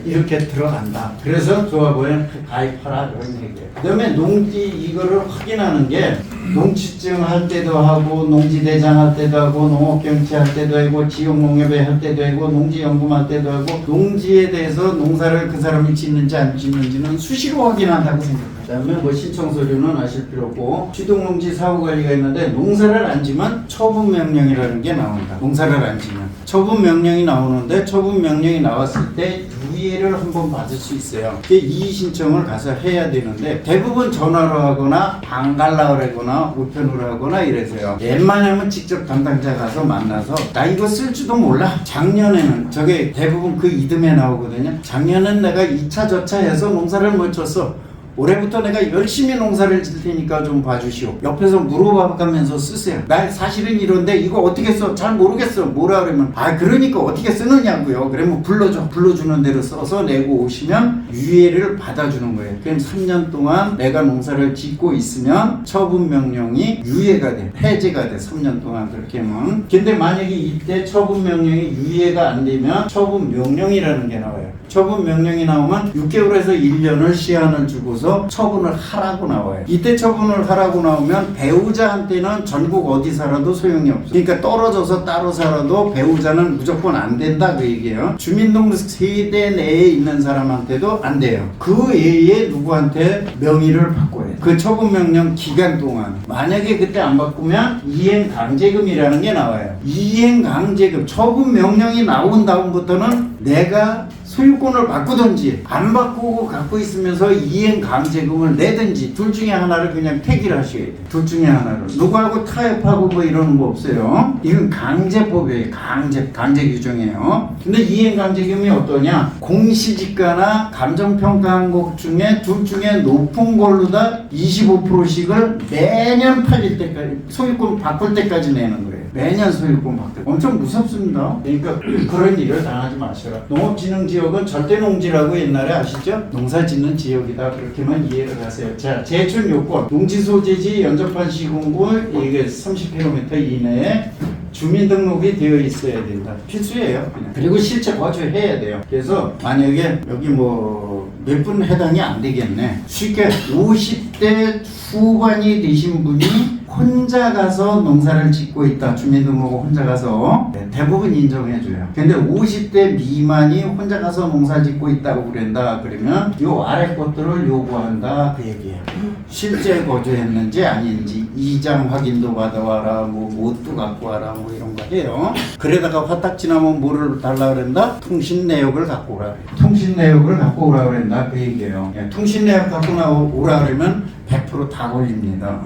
Speaker 1: 이렇게 들어간다. 그래서 조합원에 가입하라 그런 얘기예요. 그 다음에 농지 이거를 확인하는 게 농지증 할 때도 하고 농지대장 할 때도 하고 농업경치 할 때도 하고 지역농협회 할 때도 하고 농지연금 할 때도 하고 농지에 대해서 농사를 그 사람이 짓는지 안 짓는지는 수시로 확인한다고 생각해요. 그 다음에 뭐 신청 서류는 아실 필요 없고 취득농지 사후관리가 있는데 농사를 안 지면 처분명령이라는 게 나온다. 농사를 안 지면 처분명령이 나오는데 처분명령이 나왔을 때 유예를 한번 받을 수 있어요. 이의 신청을 가서 해야 되는데 대부분 전화로 하거나 안 갈라 그러거나 우편으로 하거나 이래서요. 웬만하면 직접 담당자 가서 만나서 나 이거 쓸 줄도 몰라. 작년에는 저게 대부분 그 이듬해 나오거든요. 작년엔 내가 2차 저차 해서 농사를 못 쳤어. 올해부터 내가 열심히 농사를 질 테니까 좀 봐주시오. 옆에서 물어봐가면서 쓰세요. 나 사실은 이런데 이거 어떻게 써? 잘 모르겠어. 뭐라 그러면 그러니까 어떻게 쓰느냐고요. 그러면 불러주는 대로 써서 내고 오시면 유예를 받아주는 거예요. 그럼 3년 동안 내가 농사를 짓고 있으면 처분명령이 유예가 돼. 해제가 돼. 3년 동안 그렇게 하면. 근데 만약에 이때 처분명령이 유예가 안 되면 처분명령이라는 게 나와요. 처분명령이 나오면 6개월에서 1년을 시한을 주고서 처분을 하라고 나와요. 이때 처분을 하라고 나오면 배우자한테는 전국 어디 살아도 소용이 없어요. 그러니까 떨어져서 따로 살아도 배우자는 무조건 안 된다 그 얘기예요. 주민등록 세대 내에 있는 사람한테도 안 돼요. 그 외에 누구한테 명의를 바꿔야 돼요. 그 처분명령 기간 동안 만약에 그때 안 바꾸면 이행강제금이라는 게 나와요. 이행강제금 처분명령이 나온 다음부터는 내가 소유권을 바꾸든지 안 바꾸고 갖고 있으면서 이행강제금을 내든지 둘 중에 하나를 그냥 택일 하셔야 돼요. 둘 중에 하나를. 누구하고 타협하고 뭐 이러는 거 없어요. 이건 강제법이에요. 강제 규정이에요. 근데 이행강제금이 어떠냐? 공시지가나 감정평가한 것 중에 둘 중에 높은 걸로 다 25%씩을 매년 팔릴 때까지 소유권 바꿀 때까지 내는 거예요. 매년 소유권 바꿀 때. 엄청 무섭습니다. 그러니까 그런 일을 당하지 마셔라. 농업진흥지역은 절대농지라고 옛날에 아시죠? 농사 짓는 지역이다. 그렇게만 이해를 하세요. 자, 제출 요건. 농지소재지 연접한 시군구 이게 30km 이내에 주민등록이 되어 있어야 된다. 필수예요. 그냥. 그리고 실제 거주해야 돼요. 그래서 만약에 여기 뭐 몇 분 해당이 안 되겠네. 쉽게 50대 후반이 되신 분이 혼자 가서 농사를 짓고 있다. 주민등록 혼자 가서 대부분 인정해줘요. 근데 50대 미만이 혼자 가서 농사 짓고 있다고 그런다. 그러면 요 아래 것들을 요구한다. 그 얘기예요. 실제 거주했는지 아닌지 이장 확인도 받아와라. 뭐 뭣도 갖고 와라. 뭐 이런 거 해요. 그러다가 화딱 지나면 뭐를 달라 그런다? 통신 내역을 갖고 오라. 통신 내역을 갖고 오라 그런다. 그 얘기예요. 통신 내역 갖고 오라 그러면 100% 다 걸립니다.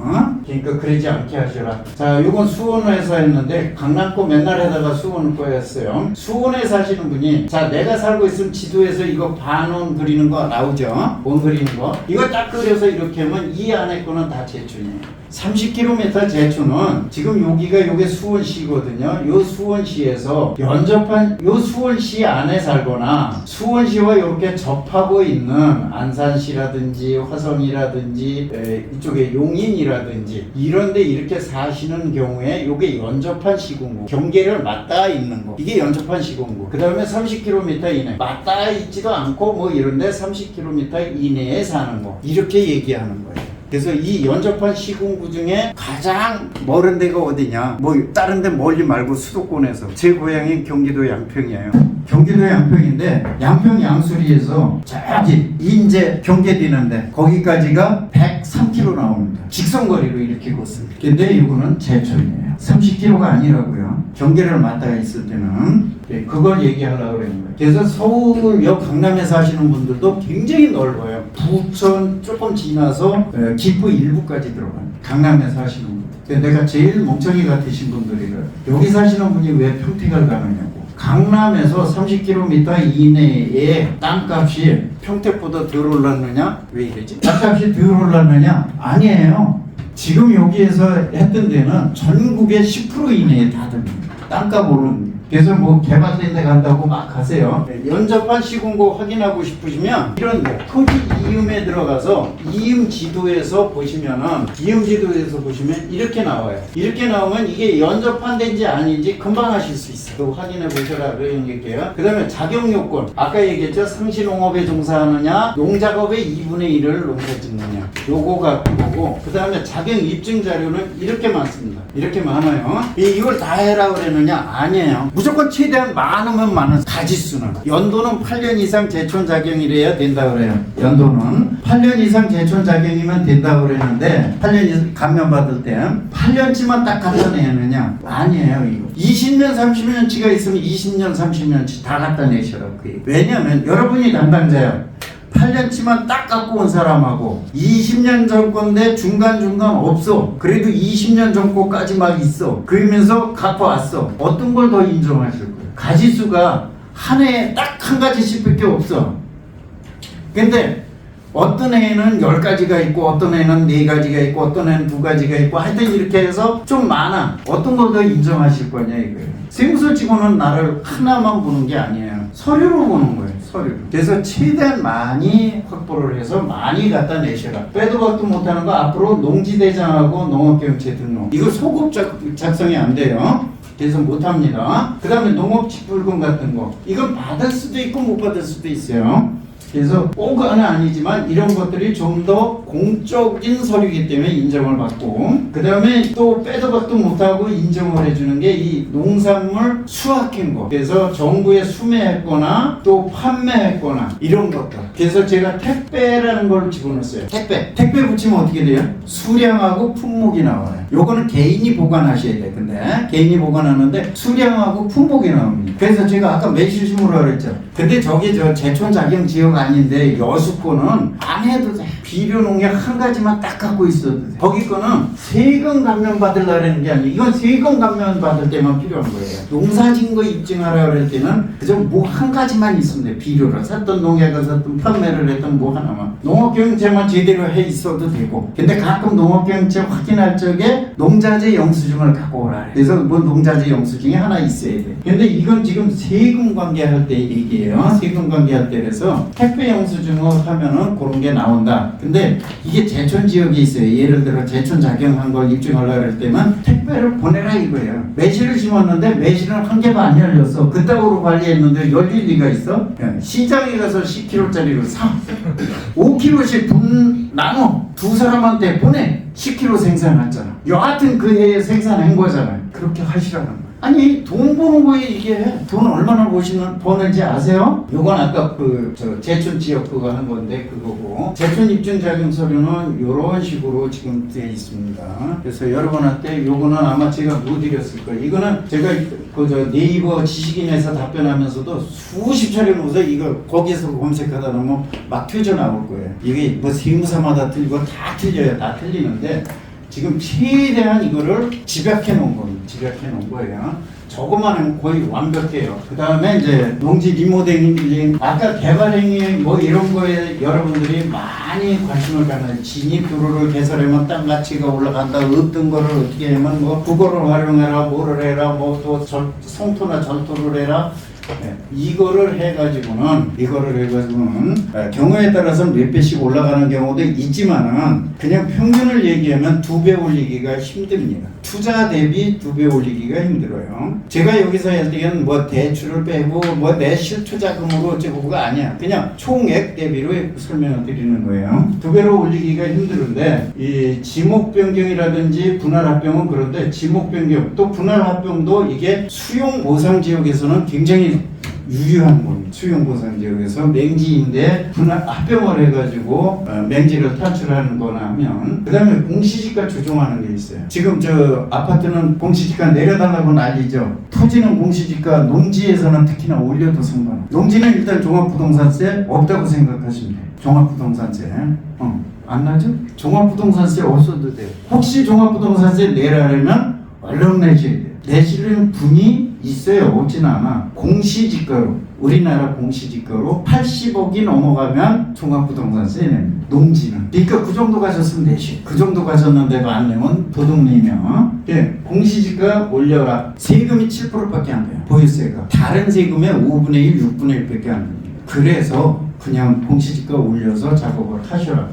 Speaker 1: 그러니까 그러지 않게 하셔라. 자, 요건 수원회사였는데 강남고 맨날 해다가 수원거였어요. 수원에 사시는 분이 자, 내가 살고 있으면 지도에서 이거 반원 그리는 거 나오죠? 원 그리는 거. 이거 딱 그려서 이렇게 하면 이 안에 거는 다 제춘이에요. 30km 제초는 지금 여기가 요게 수원시거든요. 요 수원시에서 연접한 요 수원시 안에 살거나 수원시와 이렇게 접하고 있는 안산시라든지 화성이라든지 이쪽에 용인이라든지 이런데 이렇게 사시는 경우에 요게 연접한 시군구 경계를 맞닿아 있는 거 이게 연접한 시군구. 그 다음에 30km 이내 맞닿아 있지도 않고 뭐 이런데 30km 이내에 사는 거 이렇게 얘기하는 거예요. 그래서 이 연접한 시군구 중에 가장 멀은 데가 어디냐? 뭐 다른 데 멀리 말고 수도권에서 제 고향이 경기도 양평이에요. 경기도 양평인데 양평 양수리에서 저기 인제 경계되는데 거기까지가 103km 나옵니다. 직선거리로 이렇게 걷습니다. 근데 이거는 제천이에요. 30km가 아니라고요. 경계를 맞다가 있을 때는 그걸 얘기하려고 그러는 거예요. 그래서 서울역 강남에 사시는 분들도 굉장히 넓어요. 부천 조금 지나서 기포 일부까지 들어가요. 강남에 사시는 분들. 내가 제일 멍청이 같으신 분들이래요. 여기 사시는 분이 왜 평택을 가느냐고. 강남에서 30km 이내에 땅값이 평택보다 덜 올랐느냐? 왜 이러지? 땅값이 덜 올랐느냐? 아니에요. 지금 여기에서 했던 데는 전국의 10% 이내에 다 듭니다. 땅값 오르는 게. 그래서 뭐 개발된 데 간다고 막 가세요. 연접한 시공고 확인하고 싶으시면 이런 토지 이음에 들어가서 이음 지도에서 보시면은 이렇게 나와요. 이렇게 나오면 이게 연접한 데인지 아닌지 금방 하실 수 있어요. 확인해 보셔라 그런 얘기예요. 그 다음에 자격 요건. 아까 얘기했죠. 상시농업에 종사하느냐 농작업의 2분의 1을 농사 짓느냐. 요거가 그거고 그 다음에 자격 입증 자료는 이렇게 많습니다. 이렇게 많아요. 이걸 다 해라 그랬느냐? 아니에요. 무조건 최대한 많으면 많은 가지수는 연도는 8년 이상 제촌 자경이래야 된다 그래요. 연도는 8년 이상 제촌 자경이면 된다 그랬는데 8년 이상 감면 받을 때 8년치만 딱 갖다 내느냐? 아니에요. 이거 20년 30년치가 있으면 20년 30년치 다 갖다 내셔라. 왜냐면 여러분이 담당자예요. 8년치만 딱 갖고 온 사람하고 20년 전 건데 중간중간 없어. 그래도 20년 전 거까지 막 있어. 그러면서 갖고 왔어. 어떤 걸 더 인정하실 거예요? 가지수가 한 해에 딱 한 가지씩밖에 없어. 근데 어떤 해에는 10가지가 있고 어떤 해에는 4가지가 있고 어떤 해는 2가지가 있고 하여튼 이렇게 해서 좀 많아. 어떤 걸 더 인정하실 거냐 이거예요. 세무서 직원은 나를 하나만 보는 게 아니에요. 서류로 보는 거예요. 서류. 그래서 최대한 많이 확보를 해서 많이 갖다 내셔라. 빼도 박도 못하는 거 앞으로 농지대장하고 농업경채 등록 이거 소급 작성이 안 돼요. 그래서 못합니다. 그 다음에 농업직불금 같은 거 이건 받을 수도 있고 못 받을 수도 있어요. 그래서 꼭은 아니지만 이런 것들이 좀 더 공적인 서류이기 때문에 인정을 받고 그 다음에 또 빼도 박도 못하고 인정을 해주는 게 이 농산물 수확한 거. 그래서 정부에 수매했거나 또 판매했거나 이런 것들. 그래서 제가 택배라는 걸 집어넣었어요. 택배 붙이면 어떻게 돼요? 수량하고 품목이 나와요. 요거는 개인이 보관하셔야 돼. 근데 개인이 보관하는데 수량하고 품목이 나옵니다. 그래서 제가 아까 매실심으로 그랬죠. 근데 저기 저 제촌 자경 지역 아닌데 여수권은 안 해도 돼. 비료 농약 한 가지만 딱 갖고 있어도 돼. 거기 거는 세금 감면 받으려는 게 아니에요. 이건 세금 감면 받을 때만 필요한 거예요. 농사진 거 입증하라 그럴 때는 그저 뭐 한 가지만 있으면 돼. 비료를 샀던 농약을 샀던 판매를 했던 뭐 하나만. 농업경영체만 제대로 해 있어도 되고. 근데 가끔 농업경영체 확인할 적에 농자재 영수증을 갖고 오라 그래. 그래서 뭐 농자재 영수증이 하나 있어야 돼. 근데 이건 지금 세금 관계할 때 얘기예요. 세금 관계할 때라서 택배 영수증을 하면은 그런 게 나온다. 근데 이게 제촌 지역이 있어요. 예를 들어 제촌 작용한 걸 입증하려고 할 때만 택배를 보내라 이거예요. 매실을 심었는데 매실은 한 개도 안 열렸어. 그따구로 관리했는데 열릴 리가 있어? 시장에 가서 10kg짜리를 사. 5kg씩 분 나눠. 두 사람한테 보내. 10kg 생산했잖아. 여하튼 그 해에 생산한 거잖아요. 그렇게 하시라는 거예요. 아니 돈 버는 거에 이게 돈 얼마나 버는지 아세요? 요건 아까 저 제촌 지역 그거 한 건데 그거고 제촌 입증 자금 서류는 요런 식으로 지금 되어 있습니다. 그래서 여러분한테 요거는 아마 제가 못 드렸을 거예요. 이거는 제가 저 네이버 지식인에서 답변하면서도 수십 차례 놓아서 이거 거기서 검색하다 보면 막 튀져 나올 거예요. 이게 뭐 세무사마다 틀리고 다 틀려요. 다 틀리는데 지금 최대한 이거를 집약해 놓은 겁니다. 집약해 놓은 거예요. 저것만 하면 거의 완벽해요. 그 다음에 이제 농지 리모델링, 아까 개발행위 뭐 이런 거에 여러분들이 많이 관심을 갖는 진입 도로를 개설하면 땅 가치가 올라간다. 없던 거를 어떻게 하면 뭐 국어를 활용해라, 뭐를 해라, 뭐 또 성토나 전토를 해라. 네, 이거를 해가지고는 경우에 따라서는 몇 배씩 올라가는 경우도 있지만은 그냥 평균을 얘기하면 2배 올리기가 힘듭니다. 투자 대비 2배 올리기가 힘들어요. 제가 여기서 할 때는 뭐 대출을 빼고 뭐 내 실투자금으로 어쩌고가 아니야. 그냥 총액 대비로 설명을 드리는 거예요. 2배로 올리기가 힘들은데 이 지목 변경이라든지 분할 합병은 그런데 지목 변경 또 분할 합병도 이게 수용 보상 지역에서는 굉장히 유효한 겁니다. 수용보상 지역에서 맹지인데 합병을 해가지고 맹지를 탈출하는 거나 하면, 그 다음에 공시지가 조정하는 게 있어요. 지금 저 아파트는 공시지가 내려달라고 난리죠. 토지는 공시지가, 농지에서는 특히나 올려도 상관없어요. 농지는 일단 종합부동산세 없다고 생각하시면 돼요. 종합부동산세 안 나죠? 종합부동산세 없어도 돼요. 혹시 종합부동산세 내라려면 얼른 내셔야 돼요. 내시는 분이 있어요. 없진 않아. 공시지가로, 우리나라 공시지가로 80억이 넘어가면 종합부동산세 냅니다. 농지는. 그러니까 그 정도 가셨으면 내시. 그 정도 가셨는데도 안 내면 도둑내며. 예, 공시지가 올려라. 세금이 7%밖에 안 돼요. 보유세가. 다른 세금의 5분의 1, 6분의 1밖에 안 됩니다. 그래서 그냥 공시지가 올려서 작업을 하셔라.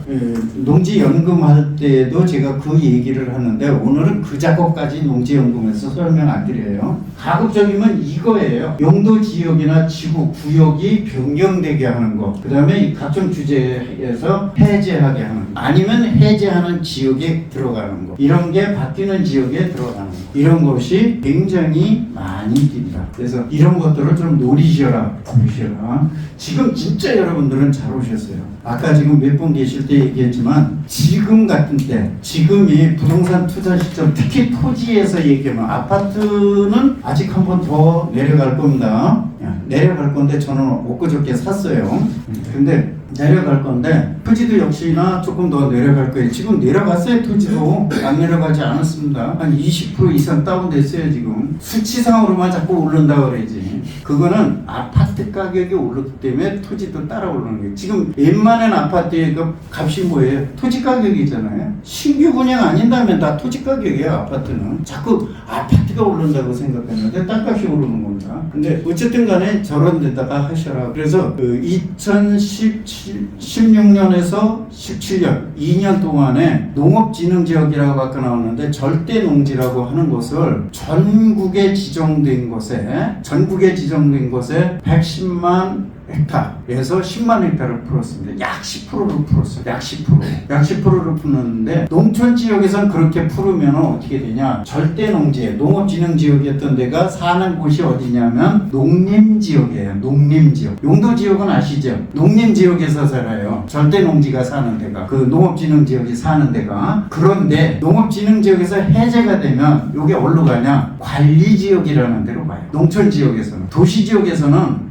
Speaker 1: 농지연금 할 때도 제가 그 얘기를 하는데 오늘은 그 작업까지 농지연금에서 설명 안 드려요. 가급적이면 이거예요. 용도 지역이나 지구 구역이 변경되게 하는 거. 그 다음에 각종 주제에서 해제하게 하는 거. 아니면 해제하는 지역에 들어가는 거. 이런 게 바뀌는 지역에 들어가는 거. 이런 것이 굉장히 많이 뜁니다. 그래서 이런 것들을 좀 노리셔라. 보셔라. 지금 진짜 여러분들은 잘 오셨어요. 아까 지금 몇 분 계실 때 얘기했지만 지금 같은 때, 지금이 부동산 투자 시점, 특히 토지에서 얘기하면 아파트는 아직 한 번 더 내려갈 겁니다. 내려갈 건데 저는 엊그저께 샀어요. 근데 내려갈 건데 토지도 역시나 조금 더 내려갈 거예요. 지금 내려갔어요. 토지도 안 내려가지 않았습니다. 한 20% 이상 다운됐어요. 지금 수치상으로만 자꾸 오른다 그러지. 그거는 아파트 가격이 오르기 때문에 토지도 따라 오르는 거예요. 지금 웬만한 아파트의 그 값이 뭐예요? 토지 가격이잖아요. 신규 분양 아닌다면 다 토지 가격이에요. 아파트는 자꾸 아파트가 오른다고 생각했는데 땅값이 오르는 겁니다. 근데 어쨌든 간에 저런 데다가 하셔라. 그래서 그 2016년에서 17년 2년 동안에 농업진흥지역이라고 아까 나왔는데 절대 농지라고 하는 것을 전국에 지정된 곳에 110만 헥타에서 10만 헥타를 풀었습니다. 약 10%를 풀었어요. 약 10%를 풀었는데 농촌 지역에선 그렇게 풀으면 어떻게 되냐? 절대 농지에 농업진흥지역이었던 데가 사는 곳이 어디냐면 농림지역이에요. 농림지역. 용도지역은 아시죠? 농림지역에서 살아요. 절대 농지가 사는 데가, 그 농업진흥지역이 사는 데가. 그런데 농업진흥지역에서 해제가 되면 이게 어디로 가냐? 관리지역이라는 데로 가요. 농촌지역에서는. 도시지역에서는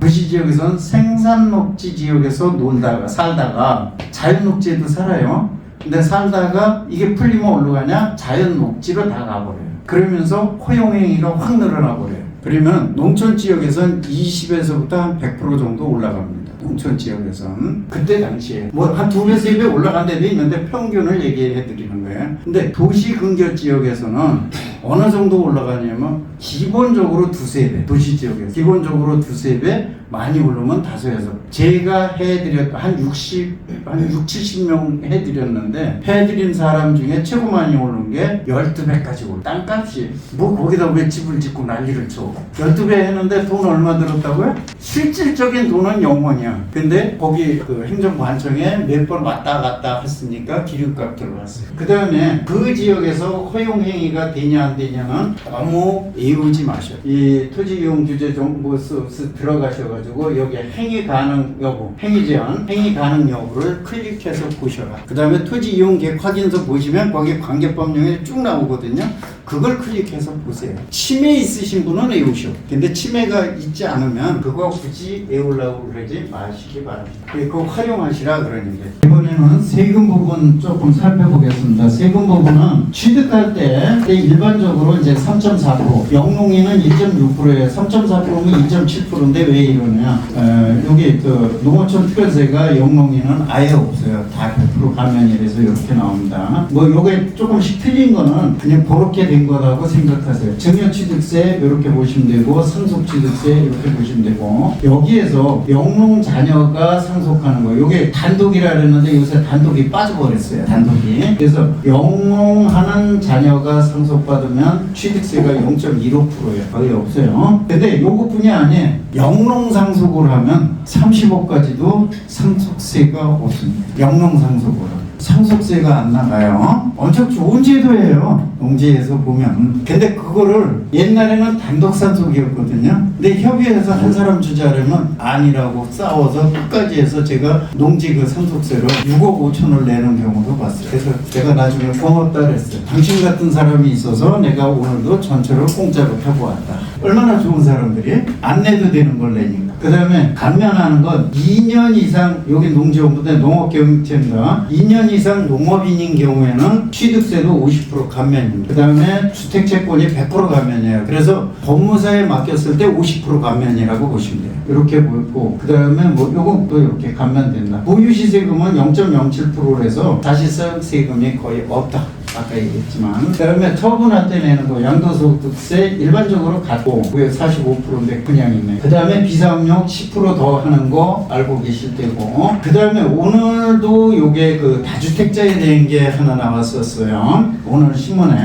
Speaker 1: 생산녹지 지역에서 놀다가 살다가 자연녹지에도 살아요. 근데 살다가 이게 풀리면 어디로 가냐? 자연녹지로 다 가버려요. 그러면서 허용행위가 확 늘어나 버려요. 그러면 농촌 지역에서는 20에서부터 한 100% 정도 올라갑니다. 농촌 지역에서는 그때 당시에 뭐 한 2배, 3배 올라간 데도 있는데 평균을 얘기해 드리는 거예요. 근데 도시 근교 지역에서는 어느 정도 올라가냐면 기본적으로 2-3배, 도시 지역에서 기본적으로 2-3배, 많이 오르면 5-6. 제가 해드렸던 한 70명 해드렸는데 해드린 사람 중에 최고 많이 오른 게 12배까지 오르. 땅값이 뭐 거기다 왜 집을 짓고 난리를 쳐. 12배 했는데 돈 얼마 들었다고요? 실질적인 돈은 0원이야. 근데 거기 그 행정관청에 몇 번 왔다 갔다 했으니까 기름값 들어갔어요. 그 다음에 그 지역에서 허용행위가 되냐 안 되냐는 너무 애우지 마셔. 이 토지이용규제정보서 들어가셔가지고 여기 행위 가능 여부, 행위 제한, 행위 가능 여부를 클릭해서 보셔라. 그 다음에 토지이용계획 확인서 보시면 거기 관계법령에 쭉 나오거든요. 그걸 클릭해서 보세요. 치매 있으신 분은 애우셔. 근데 치매가 있지 않으면 그거 굳이 애우려고 그러지 마시기 바랍니다. 그거 활용하시라 그러는 게. 이번에는 세금 부분 조금 살펴보겠습니다. 세금 부분은 취득할 때 일반적으로 이제 3.4%, 영농이는 1.6%예요. 3.4%면 2.7%인데 왜 이러냐? 여기 그 농어촌 특별세가 영농이는 아예 없어요. 다 100% 감면이라서 이렇게 나옵니다. 뭐 요게 조금씩 틀린 거는 그냥 그렇게 된 거라고 생각하세요. 증여취득세 이렇게 보시면 되고 상속취득세 이렇게 보시면 되고 여기에서 영농 자녀가 상속하는 거예요. 요게 단독이라 그랬는데 요새 단독이 빠져버렸어요. 단독이. 그래서 영농하는 자녀가 상속받으면 취득세가 0.15%예요. 거의 없어요. 근데 요것뿐이 아니에요. 영농 상속을 하면 30억까지도 상속세가 없습니다. 영농 상속을 하면. 상속세가 안 나가요. 엄청 좋은 제도예요. 농지에서 보면. 근데 그거를 옛날에는 단독상속이었거든요. 근데 협의해서 한 사람 주자라면 아니라고 싸워서 끝까지 해서 제가 농지 그 상속세를 6억 5천을 내는 경우도 봤어요. 그래서 제가 나중에 고맙다 그랬어요. 당신 같은 사람이 있어서 내가 오늘도 전철을 공짜로 타고 왔다. 얼마나 좋은 사람들이 안 내도 되는 걸 내니까. 그 다음에 감면하는 건 2년 이상, 여기 농지원부대 농업경영체입니다. 2년 이상 농업인인 경우에는 취득세도 50% 감면입니다. 그 다음에 주택채권이 100% 감면이에요. 그래서 법무사에 맡겼을 때 50% 감면이라고 보시면 돼요. 이렇게 보고, 그 다음에 뭐 요것도 이렇게 감면된다. 보유시세금은 0.07%라서 사실상 세금이 거의 없다. 아까 얘기했지만. 그 다음에 처분할 때 내는 거 양도소득세 일반적으로 같고 그게 45%인데 그냥 있네. 그 다음에 비상용 10% 더 하는 거 알고 계실 테고, 그 다음에 오늘도 요게 그 다주택자에 대한 게 하나 나왔었어요. 오늘 신문에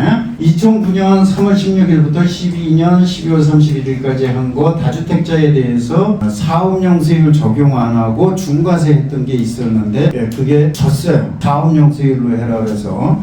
Speaker 1: 2009년 3월 16일부터 12년 12월 31일까지 한 거 다주택자에 대해서 사업용세율 적용 안 하고 중과세 했던 게 있었는데 그게 졌어요. 사업용세율로 해라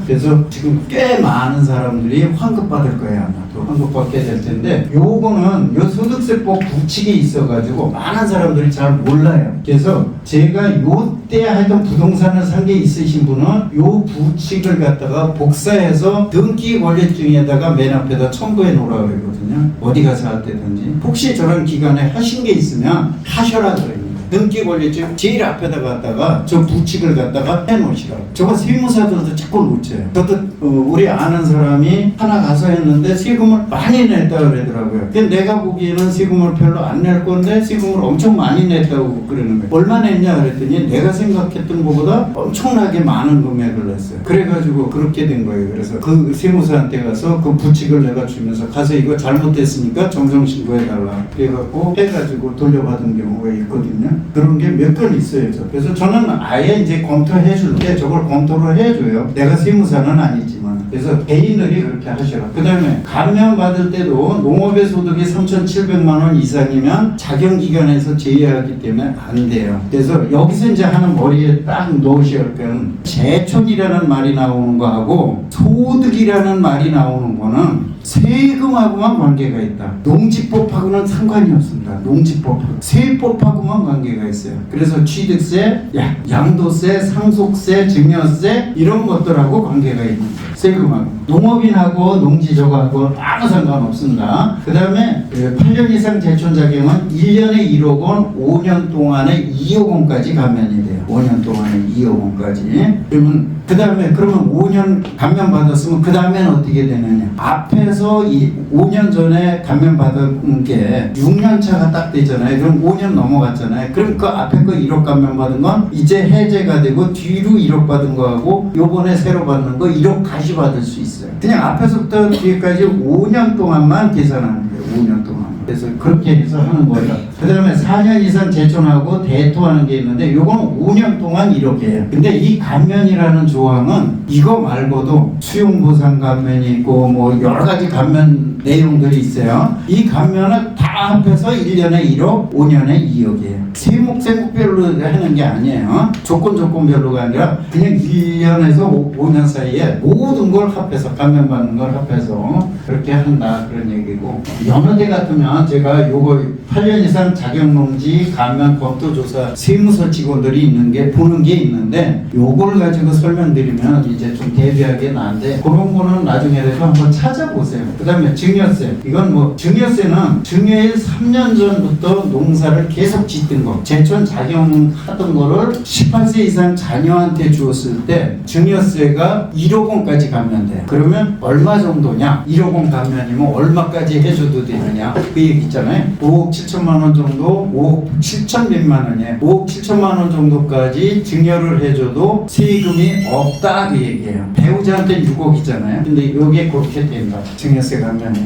Speaker 1: 그래서 지금 꽤 많은 사람들이 환급받을 거예요. 아마도 환급받게 될 텐데 요거는 요 소득세법 부칙이 있어가지고 많은 사람들이 잘 몰라요. 그래서 제가 요때 하여튼 부동산을 산 게 있으신 분은 요 부칙을 갖다가 복사해서 등기 권리증에다가 맨 앞에다 첨부해 놓으라 그러거든요. 어디 가서 할 때든지 혹시 저런 기간에 하신 게 있으면 하셔라 그래요. 등기 권리증 제일 앞에다 갖다가 저 부칙을 갖다가 해놓으시라고. 저거 세무사들도 자꾸 놓쳐요. 저도 우리 아는 사람이 하나 가서 했는데 세금을 많이 냈다 그러더라고요. 근데 내가 보기에는 세금을 별로 안 낼 건데 세금을 엄청 많이 냈다고 그러는 거예요. 얼마 냈냐 그랬더니 내가 생각했던 것보다 엄청나게 많은 금액을 냈어요. 그래가지고 그렇게 된 거예요. 그래서 그 세무사한테 가서 그 부칙을 내가 주면서 가서 이거 잘못됐으니까 정정신고해달라 그래갖고 해가지고 돌려받은 경우가 있거든요. 그런 게 몇 건 있어요. 그래서 저는 아예 이제 검토해 줄 때 저걸 검토를 해줘요. 내가 세무사는 아니지만. 그래서 개인들이 그렇게 하셔라. 그 다음에 감면 받을 때도 농업의 소득이 3,700만 원 이상이면 자경기관에서 제외하기 때문에 안 돼요. 그래서 여기서 이제 하는 머리에 딱 넣으셔야 할 건 제촌이라는 말이 나오는 거하고 소득이라는 말이 나오는 거는 세금하고만 관계가 있다. 농지법하고는 상관이 없습니다. 농지법, 세법하고만 관계가 있어요. 그래서 취득세, 양도세, 상속세, 증여세 이런 것들하고 관계가 있는 거예요. 세금하고. 농업인하고 농지저하고 아무 상관없습니다. 그 다음에 8년 이상 제촌 자격은 1년에 1억 원, 5년 동안에 2억 원까지 감면이 돼요. 5년 동안에 2억 원까지. 그러면 그 다음에 그러면 5년 감면 받았으면 그 다음에는 어떻게 되느냐? 앞에서 이 5년 전에 감면 받은 게 6년 차가 딱 되잖아요. 그럼 5년 넘어갔잖아요. 그럼 그 앞에 거 1억 감면 받은 건 이제 해제가 되고 뒤로 1억 받은 거하고 요번에 새로 받는 거 1억 다시 받을 수 있어요. 그냥 앞에서부터 뒤에까지 5년 동안만 계산하는 거예요. 5년 동안. 그래서 그렇게 해서 하는 거예요. 그 다음에 4년 이상 제촌하고 대토하는 게 있는데 요건 5년 동안 이렇게 해요. 근데 이 감면이라는 조항은 이거 말고도 수용보상 감면이 있고 뭐 여러 가지 감면 내용들이 있어요. 이 감면은 다 합해서 1년에 1억, 5년에 2억이에요. 세목별로 하는 게 아니에요. 조건별로가 아니라 그냥 1년에서 5년 사이에 모든 걸 합해서 감면받는 걸 합해서 그렇게 한다 그런 얘기고, 연어대 같으면 제가 요거 8년 이상 자격농지 감면 검토조사 세무서 직원들이 있는 게 보는 게 있는데 요걸 가지고 설명드리면 이제 좀 대비하기는 안 돼. 그런 거는 나중에라도 한번 찾아보세요. 그 다음에 증여세. 이건 뭐 증여세는 증여일 3년 전부터 농사를 계속 짓던 거, 제촌 자격하던 거를 18세 이상 자녀한테 주었을 때 증여세가 1억 원까지 감면돼요. 그러면 얼마 정도냐? 1억 원 감면이면 얼마까지 해줘도 되느냐? 그 얘기 있잖아요. 5억 7천만 원 정도, 5억 7천 몇만 원이에요. 5억 7천만 원 정도까지 증여를 해줘도 세금이 없다 그 얘기예요. 배우자한테 6억이잖아요. 근데 여기에 그렇게 된다. 증여세 감면이.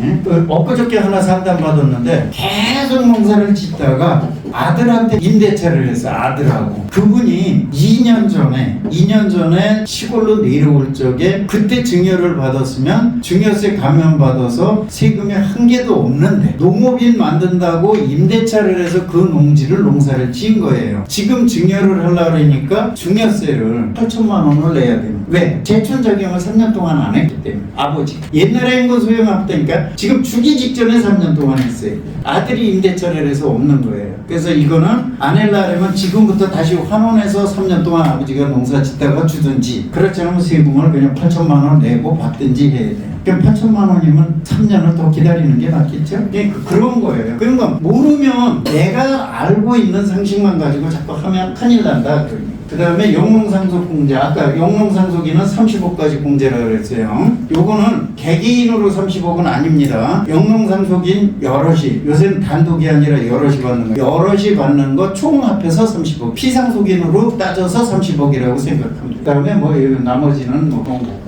Speaker 1: 엊그저께 하나 상담 받았는데 계속 농사를 짓다가 아들한테 임대차를 했어. 아들하고. 그분이 2년 전에 시골로 내려올 적에 그때 증여를 받았으면 증여세 감면받아서 세금이 한 개도 없는데 농업인 만든다고 임대차를 해서 그 농사를 지은 거예요. 지금 증여를 하려고 하니까 증여세를 8천만 원을 내야 됩니다. 왜? 제촌 적용을 3년 동안 안 했기 때문에. 아버지. 옛날에 인거 소용없다니까 지금 주기 직전에 3년 동안 했어요. 아들이 임대차를 해서 없는 거예요. 그래서 이거는 안 하려면 지금부터 다시 환원해서 3년 동안 아버지가 농사 짓다가 주든지 그렇지 않으면 세금을 그냥 8천만 원 내고 받든지 해야 돼요. 그럼 8천만 원이면 3년을 더 기다리는 게 낫겠죠? 그런 거예요. 그러니까 모르면 내가 알고 있는 상식만 가지고 자꾸 하면 큰일 난다. 그 다음에 영농상속 공제. 아까 영농상속인은 30억까지 공제라고 그랬어요. 요거는 개개인으로 30억은 아닙니다. 영농상속인 여럿이, 요새는 단독이 아니라 여럿이 받는 거. 여럿이 받는 거 총 합해서 30억. 피상속인으로 따져서 30억이라고 생각합니다. 그 다음에 뭐 나머지는 뭐 그런 거고.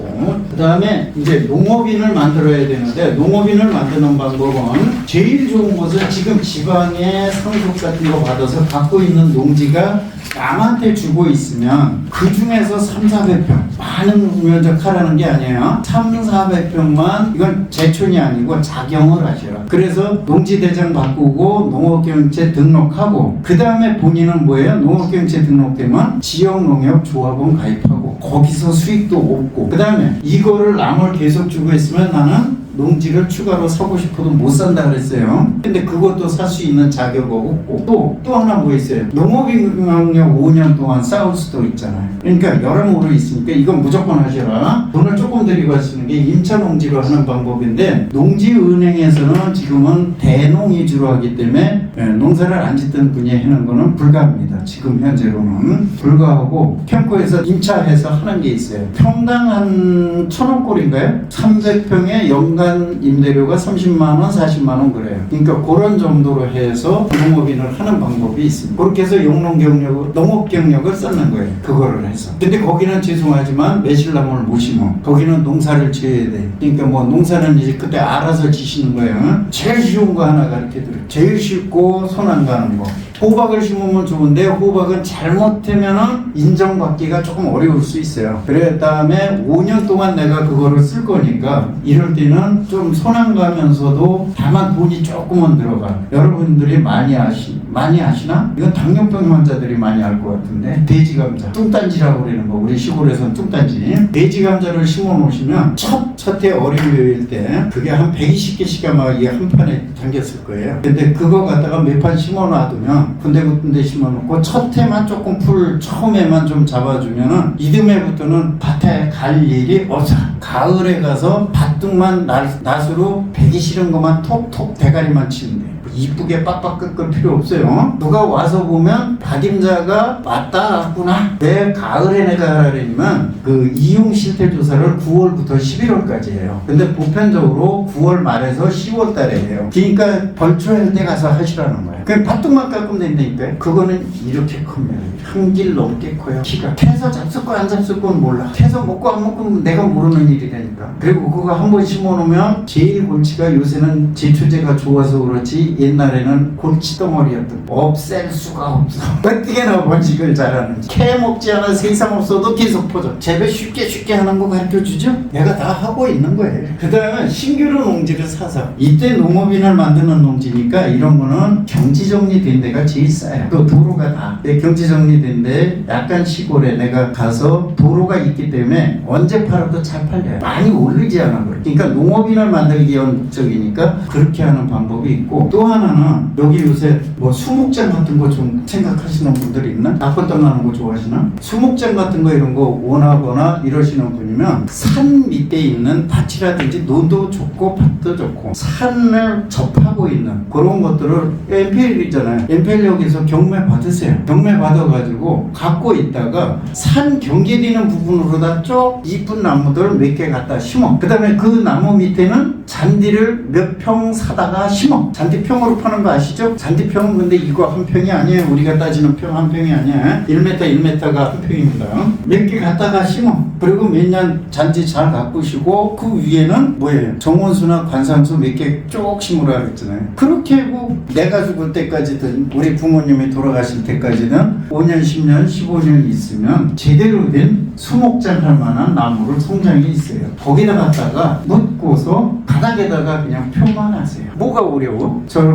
Speaker 1: 그 다음에 이제 농업인을 만들어야 되는데 농업인을 만드는 방법은 제일 좋은 것은 지금 지방에 상속 같은 거 받아서 갖고 있는 농지가 남한테 주고 있으면 그 중에서 3,400평 많은 면적 하라는 게 아니에요. 3,400평만 이건 제촌이 아니고 자경을 하셔요. 그래서 농지대장 바꾸고 농업경영체 등록하고 그 다음에 본인은 뭐예요? 농업경영체 등록되면 지역농협조합원 가입하고 거기서 수익도 얻고 그 다음에 이거를 남을 계속 주고 있으면 나는 농지를 추가로 사고 싶어도 못 산다 그랬어요. 근데 그것도 살 수 있는 자격이 없고 또 하나 뭐 있어요? 농업인강력 5년 동안 쌓을 수도 있잖아요. 그러니까 여러모로 있으니까 이건 무조건 하셔라. 돈을 조금 들이고 하시는 게 임차농지로 하는 방법인데 농지은행에서는 지금은 대농위주로 하기 때문에 농사를 안 짓던 분이 하는 거는 불가합니다. 지금 현재로는 불가하고 캠코에서 임차해서 하는 게 있어요. 평당 한 1,000원꼴인가요? 300평에 연간 임대료가 30만원, 40만원 그래요. 그러니까 그런 정도로 해서 농업인을 하는 방법이 있습니다. 그렇게 해서 농업경력을 쌓는 거예요. 그거를 해서. 근데 거기는 죄송하지만 매실나무를 못 심어. 거기는 농사를 지어야 돼. 그러니까 뭐 농사는 이제 그때 알아서 지시는 거예요. 제일 쉬운 거 하나 가르쳐드려요. 제일 쉽고 손 안 가는 거. 호박을 심으면 좋은데 호박은 잘못하면 인정받기가 조금 어려울 수 있어요. 그래 다음에 5년 동안 내가 그거를 쓸 거니까 이럴 때는 좀 손 안 가면서도 다만 돈이 조금은 들어가. 여러분들이 많이 아시나? 이건 당뇨병 환자들이 많이 알 것 같은데 돼지감자 뚱딴지라고 그러는 거. 우리 시골에서는 뚱딴지. 돼지감자를 심어 놓으시면 첫해 어린이일 때 그게 한 120개씩 아마 이게 한 판에 담겼을 거예요. 근데 그거 갖다가 몇 판 심어 놔두면 군데군데 심어놓고 첫 해만 조금 풀 처음에만 좀 잡아주면은 이듬해부터는 밭에 갈 일이 없어. 가을에 가서 밭둑만 낫으로 배기 싫은 것만 톡톡 대가리만 치면 돼. 이쁘게 빡빡 깎을 필요 없어요. 누가 와서 보면 박임자가 맞다 하구나. 왜 가을에 내가 하려면 그 이용 실태 조사를 9월부터 11월까지 해요. 근데 보편적으로 9월 말에서 10월 달에 해요. 그러니까 벌초할 때 가서 하시라는 거예요. 그냥 밭둑만 깎으면 된다니까요. 그거는 이렇게 큽니다. 한 길 넘게 커요. 키가. 태서 잡숫고 안 잡숫고는 몰라. 태서 먹고 안 먹고 내가 모르는 일이라니까. 그리고 그거 한 번 심어놓으면 제일 골치가 요새는 제초제가 좋아서 그렇지 옛날에는 골치덩어리였던 없앨 수가 없어. 어떻게나 번식을 잘하는지. 캐 먹지 않아 세상 없어도 계속 퍼져. 재배 쉽게 하는 거 가르쳐주죠? 내가 다 하고 있는 거예요. 그 다음에 신규로 농지를 사서 이때 농업인을 만드는 농지니까 이런 거는 경지정리된 데가 제일 싸요. 또 도로가 다 경지정리된 데 약간 시골에 내가 가서 도로가 있기 때문에 언제 팔아도 잘 팔려요. 많이 오르지 않아. 그러니까 농업인을 만들기 위한 목적이니까 그렇게 하는 방법이 있고 또 하나는 여기 요새 뭐 수목장 같은 거 좀 생각하시는 분들이 있나? 낙원 떠나는 거 좋아하시나? 수목장 같은 거 이런 거 원하거나 이러시는 분이면 산 밑에 있는 밭이라든지 논도 좋고 밭도 좋고 산을 접하고 있는 그런 것들을 MPL 있잖아요. MPL역에서 경매 받으세요. 경매 받아가지고 갖고 있다가 산 경계되는 부분으로다 쭉 이쁜 나무들 몇 개 갖다 심어. 그 다음에 그 나무 밑에는 잔디를 몇 평 사다가 심어. 잔디 평을 평으로 파는 거 아시죠? 잔디평은 근데 이거 한 평이 아니에요. 우리가 따지는 평 한 평이 아니야. 1m 1m가 한 평입니다. 몇 개 갖다가 심어. 그리고 몇 년 잔디 잘 가꾸시고 그 위에는 뭐예요? 정원수나 관상수 몇 개 쭉 심으라 그랬잖아요. 그렇게 하고 내가 죽을 때까지든 우리 부모님이 돌아가실 때까지는 5년 10년 15년 있으면 제대로 된 수목장 할 만한 나무를 성장이 있어요. 거기다 갖다가 묻고서 바닥에다가 그냥 표만 하세요. 뭐가 어려워? 저는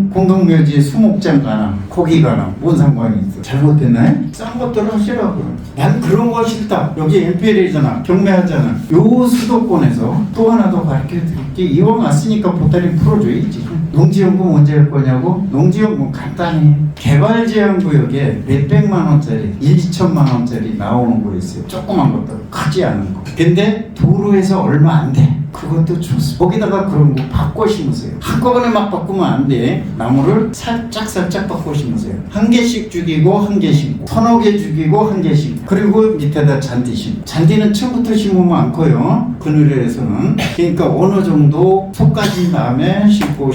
Speaker 1: 공동묘지에 수목장 가나 거기 가나 뭔 상관이 있어? 잘못됐나요? 싼 것들을 하시라고. 난 그런 거 싫다. 여기 MPLA잖아. 경매하잖아. 요 수도권에서 또 하나 더 가르쳐드릴게. 이왕 왔으니까 보따리 풀어줘야지. 농지연금 언제 할 거냐고? 농지연금 간단해. 개발제한구역에 몇백만 원짜리 1~2천만 원짜리 나오는 거 있어요. 조그만 것들 크지 않은 거. 근데 도로에서 얼마 안 돼. 그것도 좋습니다. 거기다가 그런 거 바꿔 심으세요. 한꺼번에 막 바꾸면 안 돼. 나무를 살짝 바꿔 심으세요. 한 개씩 죽이고 한 개 심고, 서너 개 죽이고 한 개 심고, 그리고 밑에다 잔디 심고. 잔디는 처음부터 심으면 안 커요. 그늘에서는. 그러니까 어느 정도 속까지 다음에 심고.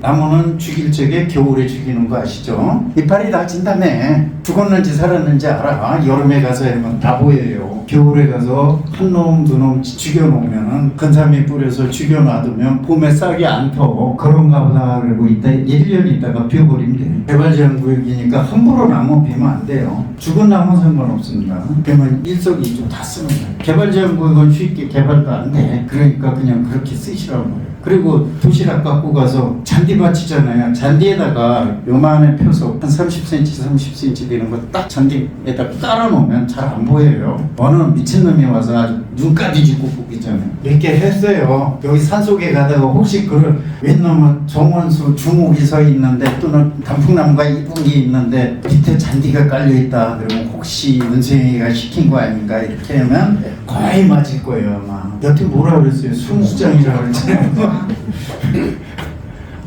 Speaker 1: 나무는 죽일 적에 겨울에 죽이는 거 아시죠? 이파리 다진 다음에 죽었는지 살았는지 알아. 여름에 가서 하면 다 보여요. 겨울에 가서 한 놈, 두 놈 죽여놓으면은 근사미 뿌려서 죽여놔두면 봄에 싹이 안 펴. 그런가 보다. 그러고 있다 1년 있다가 피어버리면 돼. 개발제한구역이니까 함부로 나무 베면 안 돼요. 죽은 나무 상관없습니다. 그러면 일석이조 다 쓰는 거예요. 개발제한구역은 쉽게 개발도 안 돼. 그러니까 그냥 그렇게 쓰시라고 해요. 그리고 도시락 갖고 가서 잔디밭이잖아요. 잔디에다가 요만한 표속 한 30cm, 30cm 되는 거 딱 잔디에다 깔아놓으면 잘 안 보여요. 어느 미친놈이 와서 아주 눈까지 쥐고 있잖아요. 몇 개 했어요. 여기 산속에 가다가 혹시 그걸 웬놈은 정원수 주목이 서 있는데 또는 단풍나무가 이쁜 게 있는데 밑에 잔디가 깔려있다. 그러면 혹시 은생이가 시킨 거 아닌가 이렇게 하면 거의 맞을 거예요. 아마. 여튼 뭐라 그랬어요? 수목장이라고 그랬잖아요.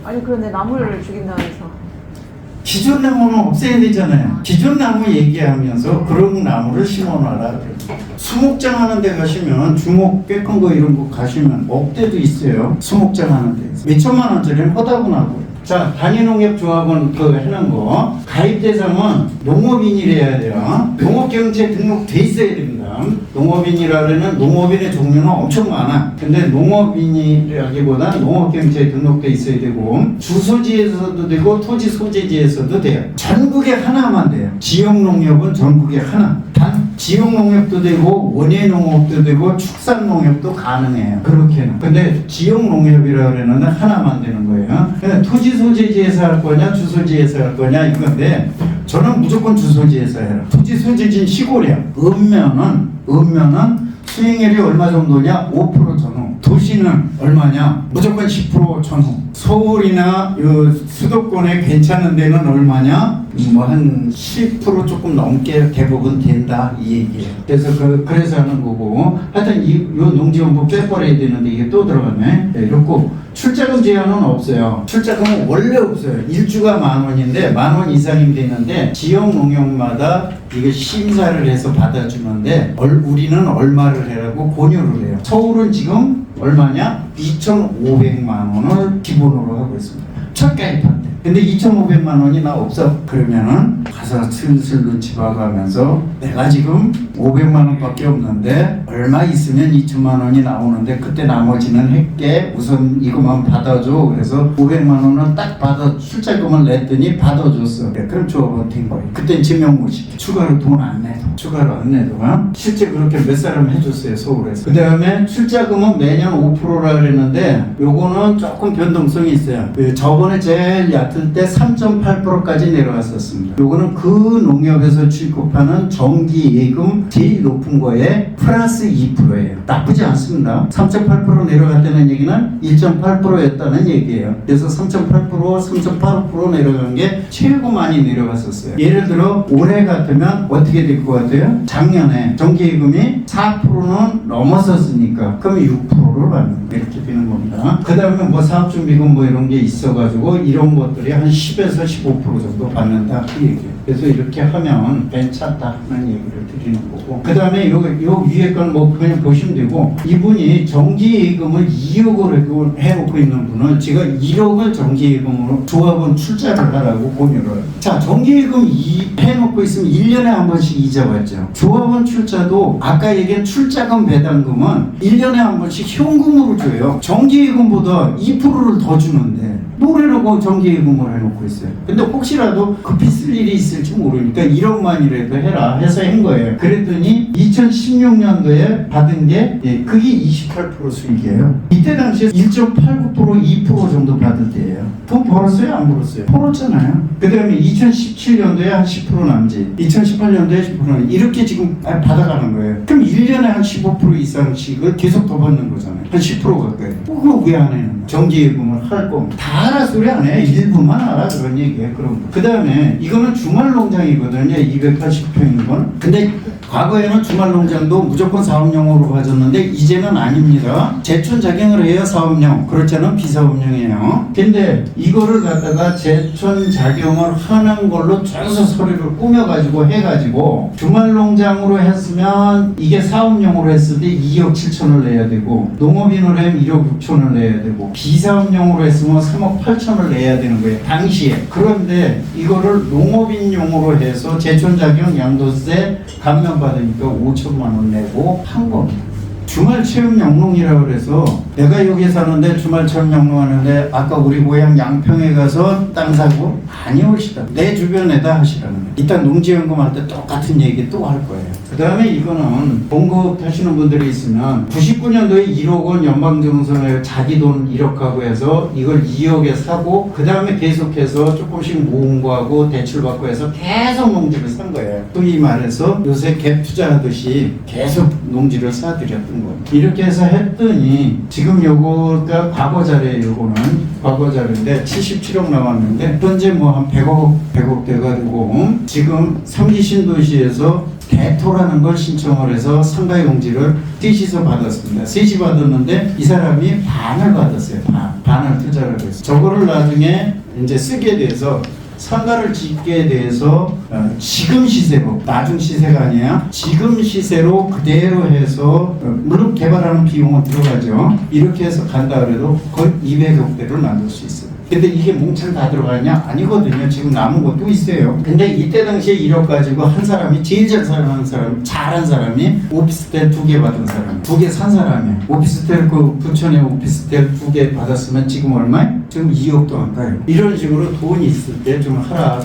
Speaker 2: 아니 그런데 나무를 죽인다면서
Speaker 1: 기존 나무는 없애야 되잖아요. 기존 나무 얘기하면서 그런 나무를 심어놔라. 수목장 하는 데 가시면 주목 꽤 큰 거 이런 거 가시면 억대도 있어요. 수목장 하는 데에서 몇천만 원짜리는 허다분하고. 자, 단위농협조합원 그 해놓은 거 가입 대상은 농업인이래야 돼요. 농업경제 등록돼 있어야 됩니다. 농업인이라는 농업인의 종류는 엄청 많아. 근데 농업인이라기보다 농업경제에 등록돼 있어야 되고 주소지에서도 되고 토지 소재지에서도 돼요. 전국에 하나만 돼요. 지역농협은 전국에 하나. 단 지역농협도 되고 원예농업도 되고 축산농협도 가능해요. 그렇게는. 근데 지역농협이라고 그러는 하나만 되는 거예요. 근데 토지 소재지에서 할 거냐 주소지에서 할 거냐 이건데 저는 무조건 주소지에서 해라. 토지 소재지는 시골이야. 읍면은 수익률이 얼마 정도냐? 5% 전후. 도시는 얼마냐? 무조건 10% 전후. 서울이나 수도권에 괜찮은 데는 얼마냐? 뭐 한 10% 조금 넘게 대부분 된다 이 얘기예요. 그래서 하는 거고 하여튼 요 농지원부 빼버려야 되는데 이게 또 들어가네. 네, 이렇고 출자금 제한은 없어요. 출자금은 원래 없어요. 일주가 10,000원인데 10,000원 이상이면 되는데 지역 농협마다 이거 심사를 해서 받아주는데 우리는 얼마를 해라고 권유를 해요. 서울은 지금 얼마냐? 2,500만 원을 기본으로 하고 있습니다. 첫 가입할 때. 근데 2,500만 원이 나 없어. 그러면은 가서 슬슬 눈치 봐가면서 내가 지금 500만 원밖에 없는데 얼마 있으면 2천만 원이 나오는데 그때 나머지는 할게. 우선 이것만 받아줘. 그래서 500만 원은 딱 받아 출자금을 냈더니 받아줬어. 그럼 조합은 된 거예요. 그땐 증명 못 시켜. 추가로 돈 안 내도. 실제 그렇게 몇 사람 해줬어요. 서울에서. 그 다음에 출자금은 매년 5%라 그랬는데 요거는 조금 변동성이 있어요. 저번에 제일 얕을 때 3.8%까지 내려갔었습니다. 요거는 그 농협에서 취급하는 정기 예금 제일 높은 거에 플러스 2%예요. 나쁘지 않습니다. 3.8% 내려갔다는 얘기는 1.8%였다는 얘기예요. 그래서 3.8%, 3.85% 내려간 게 최고 많이 내려갔었어요. 예를 들어 올해 같으면 어떻게 될 것 같아요? 작년에 정기 예금이 4%는 넘었었으니까 그럼 6%를 받는 이렇게 되는 겁니다. 합니다. 그 다음에 뭐 사업준비금 뭐 이런 게 있어가지고 이런 것들이 한 10에서 15% 정도 받는다 이 얘기예요. 그래서 이렇게 하면 괜찮다 하는 얘기를 드리는 거고, 그 다음에 요 위에 건 뭐 그냥 보시면 되고, 이분이 정기예금을 2억을 해놓고 있는 분은 제가 1억을 정기예금으로 조합원 출자를 하라고 권유를. 자, 정기예금 해놓고 있으면 1년에 한 번씩 이자 받죠. 조합원 출자도 아까 얘기한 출자금 배당금은 1년에 한 번씩 현금으로 줘요. 정기예금보다 2%를 더 주는데 뭐라고 정기예금을 해놓고 있어요. 근데 혹시라도 급히 쓸 일이 있을지 모르니까 1억만이라도 해라 해서 한 거예요. 그랬더니 2016년도에 받은 게 그게 28% 수익이에요. 이때 당시에 1.89% 2% 정도 받을 때예요. 돈 벌었어요? 안 벌었어요? 벌었잖아요. 그 다음에 2017년도에 한 10% 남짓, 2018년도에 10% 이렇게 지금 받아가는 거예요. 그럼 1년에 한 15% 이상씩을 계속 더 받는 거잖아요. 한 10% 가까이. 그거 왜 안 해요? 정기예금을 할 거면 다 알아 소리 안 해. 일부만 알아 그런 얘기예요. 그럼 그 다음에 이거는 주말 농장이거든요. 280평인 건. 근데 과거에는 주말 농장도 무조건 사업용으로 가졌는데 이제는 아닙니다. 제촌 작용을 해야 사업용, 그렇지 않으면 비사업용이에요. 근데 이거를 갖다가 제촌 작용을 하는 걸로 쫙서 서류를 꾸며가지고 해가지고 주말 농장으로 했으면 이게 사업용으로 했을 때 2억 7천을 내야 되고, 농업인으로 하면 1억 6천을 내야 되고, 비사업용으로 했으면 3억 8천을 내야 되는 거예요. 당시에. 그런데 이거를 농업인용으로 해서 제촌 작용 양도세 감면 받으니까 5천만 원 내고 한 겁니다. 주말 체험 영농이라고 그래서 내가 여기 사는데 주말 체험 영농하는데 아까 우리 고향 양평에 가서 땅 사고 많이 오시다. 내 주변에다 하시라는 거예요. 이따 농지연금 할 때 똑같은 얘기 또 할 거예요. 그 다음에 이거는 봉급 하시는 분들이 있으면 99년도에 1억 원 연방정선을 자기 돈 1억하고 해서 이걸 2억에 사고 그 다음에 계속해서 조금씩 모은 거하고 대출받고 해서 계속 농지를 산 거예요. 소위 말해서 요새 갭 투자하듯이 계속 농지를 사들였던 거예요. 이렇게 해서 했더니 지금 요거가 과거 자료예요. 요거는 과거 자료인데 77억 나왔는데 현재 뭐 한 100억 돼가지고 지금 3기 신도시에서 대토라는 걸 신청을 해서 상가 용지를 셋이서 받았습니다. 셋이 받았는데 이 사람이 반을 받았어요. 반을 투자를 했어요. 저거를 나중에 이제 쓰게 돼서 상가를 짓게 돼서 지금 시세로, 나중 시세가 아니야, 지금 시세로 그대로 해서 물론 개발하는 비용은 들어가죠. 이렇게 해서 간다 그래도 거의 200억 대를 만들 수 있어요. 근데 이게 몽창 다 들어가냐? 아니거든요. 지금 남은 것도 있어요. 근데 이때 당시에 1억 가지고 한 사람이 제일 잘 사는 사람, 잘한 사람이 오피스텔 2개 받은 사람, 2개 산 사람이 오피스텔 그 부천에 오피스텔 2개 받았으면 지금 얼마에? 지금 2억도 안 가요. 이런 식으로 돈이 있을 때 좀 하라.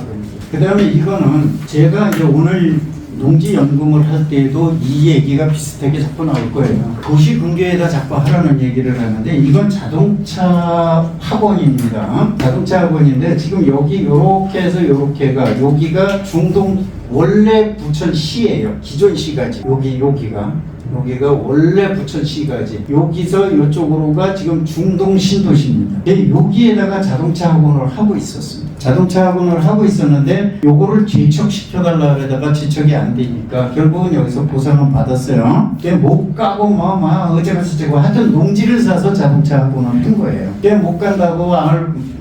Speaker 1: 그 다음에 이거는 제가 이제 오늘 농지연금을 할 때에도 이 얘기가 비슷하게 자꾸 나올 거예요. 도시 근교에다 자꾸 하라는 얘기를 하는데 이건 자동차 학원입니다. 자동차 학원인데 지금 여기 요렇게 해서 요렇게가 여기가 중동 원래 부천시예요. 기존 시가지. 여기가 원래 부천시가지. 여기서 이쪽으로가 지금 중동 신도시입니다. 여기에다가 자동차 학원을 하고 있었습니다. 자동차 학원을 하고 있었는데 요거를 재척시켜달라 그러다가 재척이 안 되니까 결국은 여기서 보상은 받았어요. 못 가고 어쩌고저쩌고 하여튼 농지를 사서 자동차 학원을 한 거예요. 못 간다고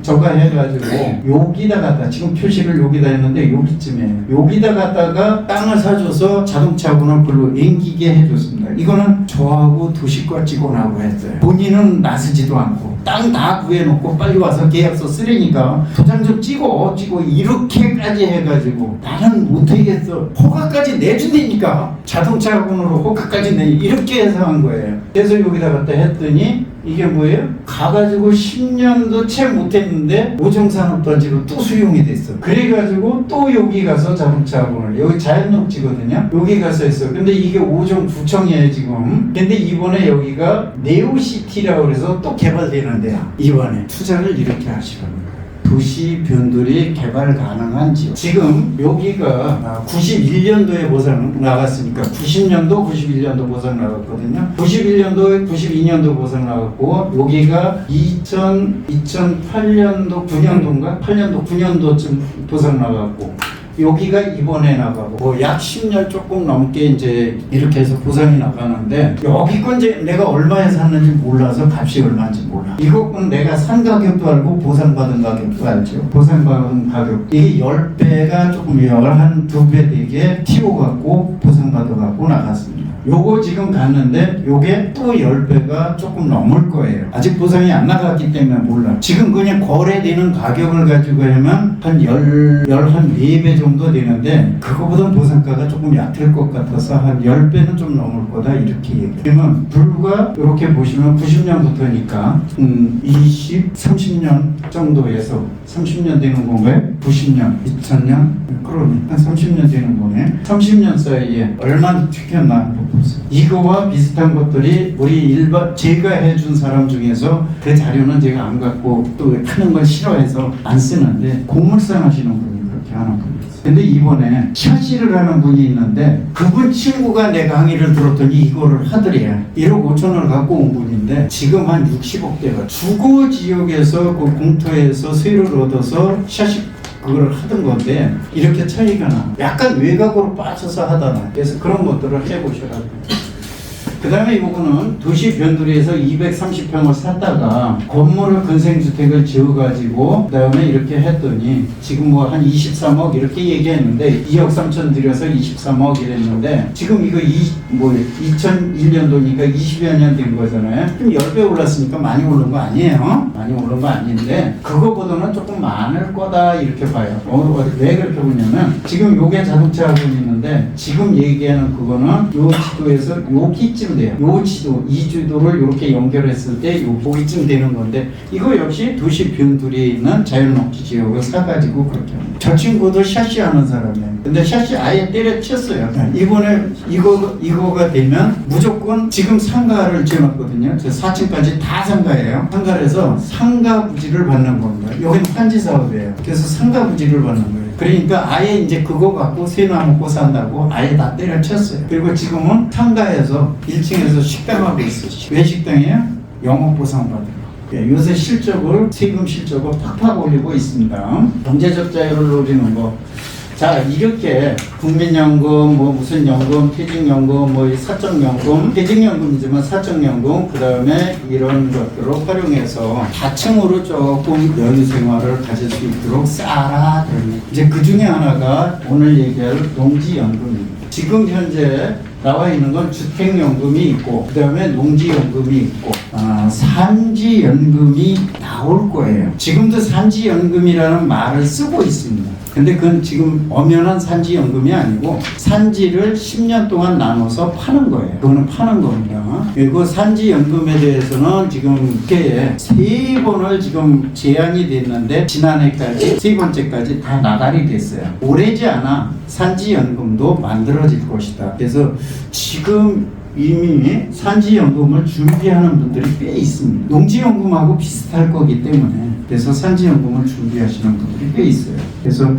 Speaker 1: 저가 해가지고 여기다 갖다 지금 표시를 여기다 했는데 여기쯤에 여기다 갖다가 땅을 사줘서 자동차 학원을 별로 앵기게 해줬습니다. 이거는 저하고 도시과 직원하고 했어요. 본인은 나서지도 않고 땅 다 구해놓고 빨리 와서 계약서 쓰려니까 도장 좀 찍어 이렇게까지 해가지고 나는 못하겠어. 허가까지 내준다니까 자동차 학원으로 허가까지 이렇게 해서 한 거예요. 그래서 여기다 갖다 했더니 이게 뭐예요? 가가지고 10년도 채 못했는데 오정산업단지로 또 수용이 됐어. 그래가지고 또 여기 가서 자동차 학원을, 여기 자연녹지거든요. 여기 가서 했어. 근데 이게 오정구청이에요 지금. 근데 이번에 여기가 네오시티라고 그래서 또 개발되는 데야. 이번에 투자를 이렇게 하시라는 거예요. 도시 변돌이 개발 가능한 지역. 지금 여기가 91년도에 보상 나갔으니까 90년도, 91년도 보상 나갔거든요. 91년도에 92년도 보상 나갔고 여기가 2008년도 9년도인가? 8년도 9년도쯤 보상 나갔고 여기가 이번에 나가고 뭐 약 10년 조금 넘게 이제 이렇게 해서 보상이 나가는데 여기 건 이제 내가 얼마에 샀는지 몰라서 값이 얼마인지 몰라. 이거 건 내가 산 가격도 알고 보상받은 가격도 알죠. 보상받은 가격 이게 10배가 조금 한 2배 되게 튀어갖고 보상받아갖고 나갔습니다. 요거 지금 갔는데 요게 또 10배가 조금 넘을 거예요. 아직 보상이 안 나갔기 때문에 몰라. 지금 그냥 거래되는 가격을 가지고 하면 한 4배 정도 되는데 그거보다 보상가가 조금 약할 것 같아서 한 10배는 좀 넘을 거다 이렇게 얘기해요. 그러면 불과 이렇게 보시면 90년부터니까 20, 30년 정도에서 30년 되는 건가요? 90년, 2000년? 그러네. 한 30년 되는 거네. 30년 사이에 얼마나 튀겼나 한번 보세요. 이거와 비슷한 것들이 우리 제가 해준 사람 중에서 그 자료는 제가 안 갖고 또 하는 걸 싫어해서 안 쓰는데 고물상 하시는 분이 그렇게 하는 분이 있어요. 근데 이번에 샷시를 하는 분이 있는데 그분 친구가 내 강의를 들었더니 이거를 하더래요. 1억 5천을 갖고 온 분인데 지금 한 60억대가 주거 지역에서 그 공터에서 세를 얻어서 샷시 그걸 하던 건데 이렇게 차이가 나. 약간 외곽으로 빠져서 하다나. 그래서 그런 것들을 해보시라고. 그 다음에 이거는 도시 변두리에서 230평을 샀다가 건물을 근생주택을 지어가지고 그 다음에 이렇게 했더니 지금 뭐 한 23억 이렇게 얘기했는데 2억 3천 들여서 23억 이랬는데 지금 이거 2001년도니까 20여 년 된 거잖아요. 그럼 10배 올랐으니까 많이 오른 거 아니에요? 많이 오른 거 아닌데 그거보다는 조금 많을 거다 이렇게 봐요. 왜 그렇게 보냐면 지금 요게 자동차 학원이 있는데 지금 얘기하는 그거는 요 지도에서 여기쯤 돼요. 요 지도, 이 지도를 이렇게 연결했을 때 여기쯤 되는 건데 이거 역시 도시 변두리에 있는 자연녹지 지역을 사가지고 그렇게 합니다. 저 친구도 샷시 하는 사람이에요. 근데 샷시 아예 때려쳤어요. 이번에 이거가 되면 무조건 지금 상가를 지어놨거든요. 4층까지 다 상가예요. 상가에서 상가 부지를 받는 겁니다. 여기는 판지 사업이에요. 그래서 상가 부지를 받는 거예요. 그러니까 아예 이제 그거 갖고 새나 먹고 산다고 아예 다 때려쳤어요. 그리고 지금은 상가에서 1층에서 식당하고 있어요. 왜 식당이에요? 영업보상 받으러. 요새 실적을 세금 실적을 팍팍 올리고 있습니다. 경제적 자유를 노리는 거. 자, 이렇게 국민연금, 뭐 무슨 연금, 퇴직연금, 뭐 사적연금, 퇴직연금이지만 사적연금, 그 다음에 이런 것들을 활용해서 다층으로 조금 여유 생활을 가질 수 있도록 쌓아라. 이제 그 중에 하나가 오늘 얘기할 농지연금입니다. 지금 현재 나와 있는 건 주택연금이 있고 그 다음에 농지연금이 있고 산지연금이 나올 거예요. 지금도 산지연금이라는 말을 쓰고 있습니다. 근데 그건 지금 엄연한 산지연금이 아니고 산지를 10년 동안 나눠서 파는 거예요. 그거는 파는 겁니다. 그리고 산지연금에 대해서는 지금 국회에 3번을 지금 제안이 됐는데 지난해까지 3번째까지 다 나달이 됐어요. 오래지 않아 산지연금도 만들어질 것이다. 그래서 지금 이미 산지연금을 준비하는 분들이 꽤 있습니다. 농지연금하고 비슷할 거기 때문에 그래서 산지연금을 준비하시는 분들이 꽤 있어요. 그래서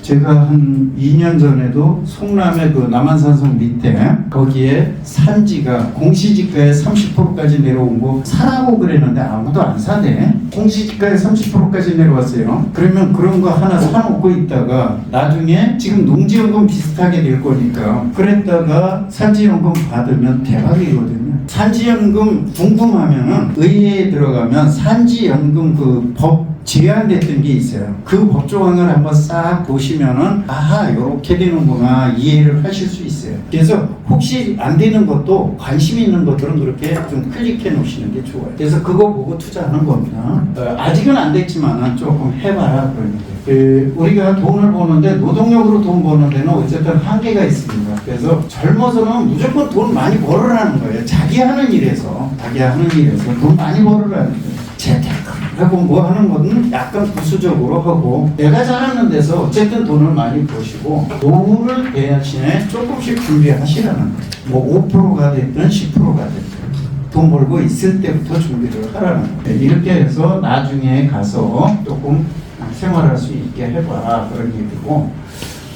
Speaker 1: 제가 한 2년 전에도 송남의 그 남한산성 밑에 거기에 산지가 공시지가에 30%까지 내려온 거 사라고 그랬는데 아무도 안 사네. 공시지가에 30%까지 내려왔어요. 그러면 그런 거 하나 사놓고 있다가 나중에 지금 농지연금 비슷하게 될 거니까 그랬다가 산지연금 받으면 대박이거든요. 산지연금 궁금하면은 의회에 들어가면 산지연금 그 법 제안됐던 게 있어요. 그 법조항을 한번 싹 보시면은 아하 요렇게 되는구나 이해를 하실 수 있어요. 그래서 혹시 안 되는 것도 관심 있는 것들은 그렇게 좀 클릭해 놓으시는 게 좋아요. 그래서 그거 보고 투자하는 겁니다. 아직은 안 됐지만 조금 해봐라 그러니까. 우리가 돈을 버는데 노동력으로 돈 버는 데는 어쨌든 한계가 있습니다. 그래서 젊어서는 무조건 돈 많이 벌으라는 거예요. 자기 하는 일에서 돈 많이 벌으라는 거예요. 재테크하고 뭐 하는 거는 약간 부수적으로 하고 내가 잘하는 데서 어쨌든 돈을 많이 버시고 노후를 대신에 조금씩 준비하시라는 거예요. 뭐 5%가 됐든 10%가 됐든 돈 벌고 있을 때부터 준비를 하라는 거예요. 이렇게 해서 나중에 가서 조금 생활할 수 있게 해봐라 그런 얘기고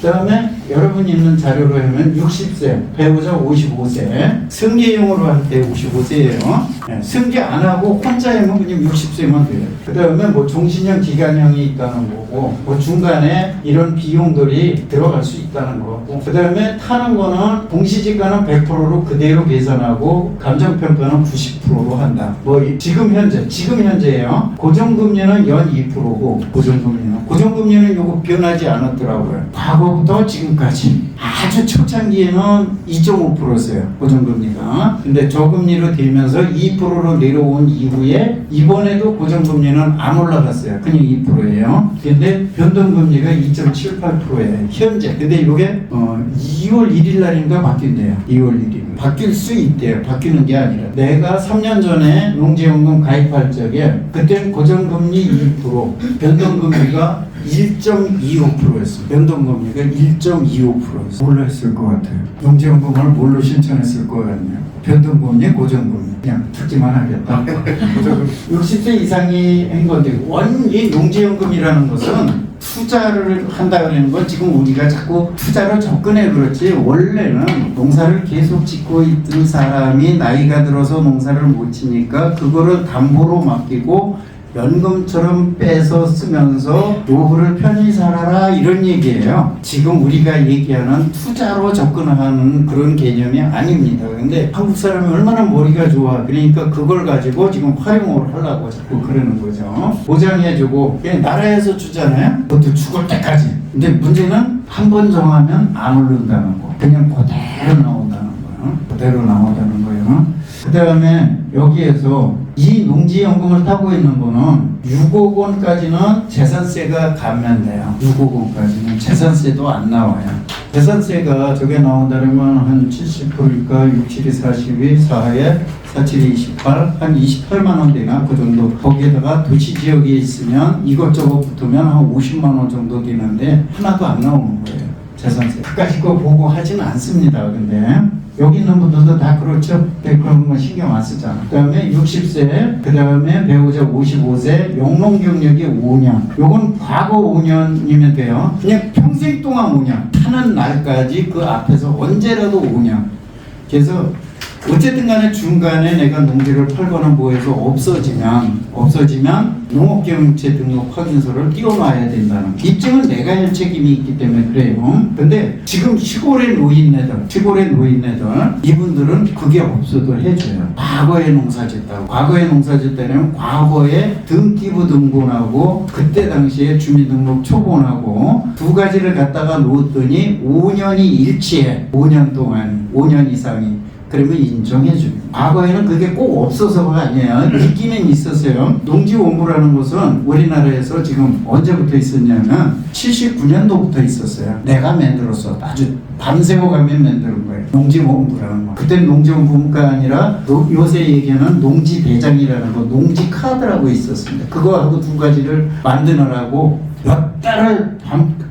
Speaker 1: 그다음에 여러분 있는 자료로 하면 60세, 배우자 55세, 승계용으로 할 때 55세예요. 승계 안 하고 혼자 하면 그냥 60세만 돼요. 그다음에 뭐 종신형, 기간형이 있다는 거고, 뭐 중간에 이런 비용들이 들어갈 수 있다는 거고, 그다음에 타는 거는 공시지가는 100%로 그대로 계산하고 감정평가는 90%로 한다. 뭐 지금 현재예요. 고정금리는 연 2%고 고정금리는 요거 변하지 않았더라고요. 과거부터 지금까지 아주 초창기에는 2.5%였어요. 고정금리가. 근데 저금리로 되면서 2%로 내려온 이후에 이번에도 고정금리는 안 올라갔어요. 그냥 2%예요. 근데 변동금리가 2.78%예요. 현재. 근데 이게 2월 1일 날인가 바뀐대요. 2월 1일. 바뀔 수 있대요. 바뀌는 게 아니라. 내가 3년 전에 농지연금 가입할 적에 그때 고정금리 2%, 변동금리가 1.25%였어요. 변동금리가 1.25%였어요. 뭘로 했을 것 같아요? 농지연금을 뭘로 신청했을 것 같네요. 변동금리, 고정금리. 그냥 듣기만 하겠다. 60세 이상이 한 건데, 이 농지연금이라는 것은 투자를 한다는 건 지금 우리가 자꾸 투자로 접근해 그렇지, 원래는 농사를 계속 짓고 있던 사람이 나이가 들어서 농사를 못 지니까 그거를 담보로 맡기고 연금처럼 빼서 쓰면서 노후를 편히 살아라 이런 얘기예요. 지금 우리가 얘기하는 투자로 접근하는 그런 개념이 아닙니다. 근데 한국 사람이 얼마나 머리가 좋아. 그러니까 그걸 가지고 지금 활용을 하려고 자꾸 그러는 거죠. 보장해주고 그냥 나라에서 주잖아요. 그것도 죽을 때까지. 근데 문제는 한 번 정하면 안 오른다는 거. 그냥 그대로 나온다는 거예요. 그대로 나온다는 거예요. 그 다음에 여기에서 이 농지연금을 타고 있는 분은 6억 원까지는 재산세가 감면돼요. 6억 원까지는 재산세도 안 나와요. 재산세가 저게 나온다면 한 70%니까 6, 7이 42, 4에 4, 7이 28, 한 28만 원 되나 그 정도. 거기에다가 도시 지역에 있으면 이것저것 붙으면 한 50만 원 정도 되는데 하나도 안 나오는 거예요. 재산세. 그까짓 거 보고 하지는 않습니다. 근데 여기 있는 분들도 다 그렇죠. 그런 거 신경 안 쓰잖아. 그 다음에 60세, 그 다음에 배우자 55세, 영농 경력이 5년. 요건 과거 5년이면 돼요. 그냥 평생 동안 5년. 타는 날까지 그 앞에서 언제라도 5년. 그래서 어쨌든 간에 중간에 내가 농지를 팔거나 뭐해서 없어지면 농업경영체 등록 확인서를 띄워놔야 된다는 거. 입증은 내가 할 책임이 있기 때문에 그래요. 근데 지금 시골의 노인네들 이분들은 그게 없어도 해줘요. 과거에 농사짓다고. 과거에 농사짓다면 과거에 등기부 등본하고 그때 당시에 주민등록 초본하고 두 가지를 갖다가 놓았더니 5년이 일치해. 5년 동안 5년 이상이. 그러면 인정해줍니다. 과거에는 그게 꼭 없어서가 아니에요. 있기는 있었어요. 농지원부라는 것은 우리나라에서 지금 언제부터 있었냐면 79년도부터 있었어요. 내가 만들었어. 아주 밤새고 가면 만드는 거예요. 농지원부라는 거. 그때는 농지원부가 아니라 요새 얘기하는 농지대장이라는 거, 농지카드라고 있었습니다. 그거하고 두 가지를 만드느라고 몇 달을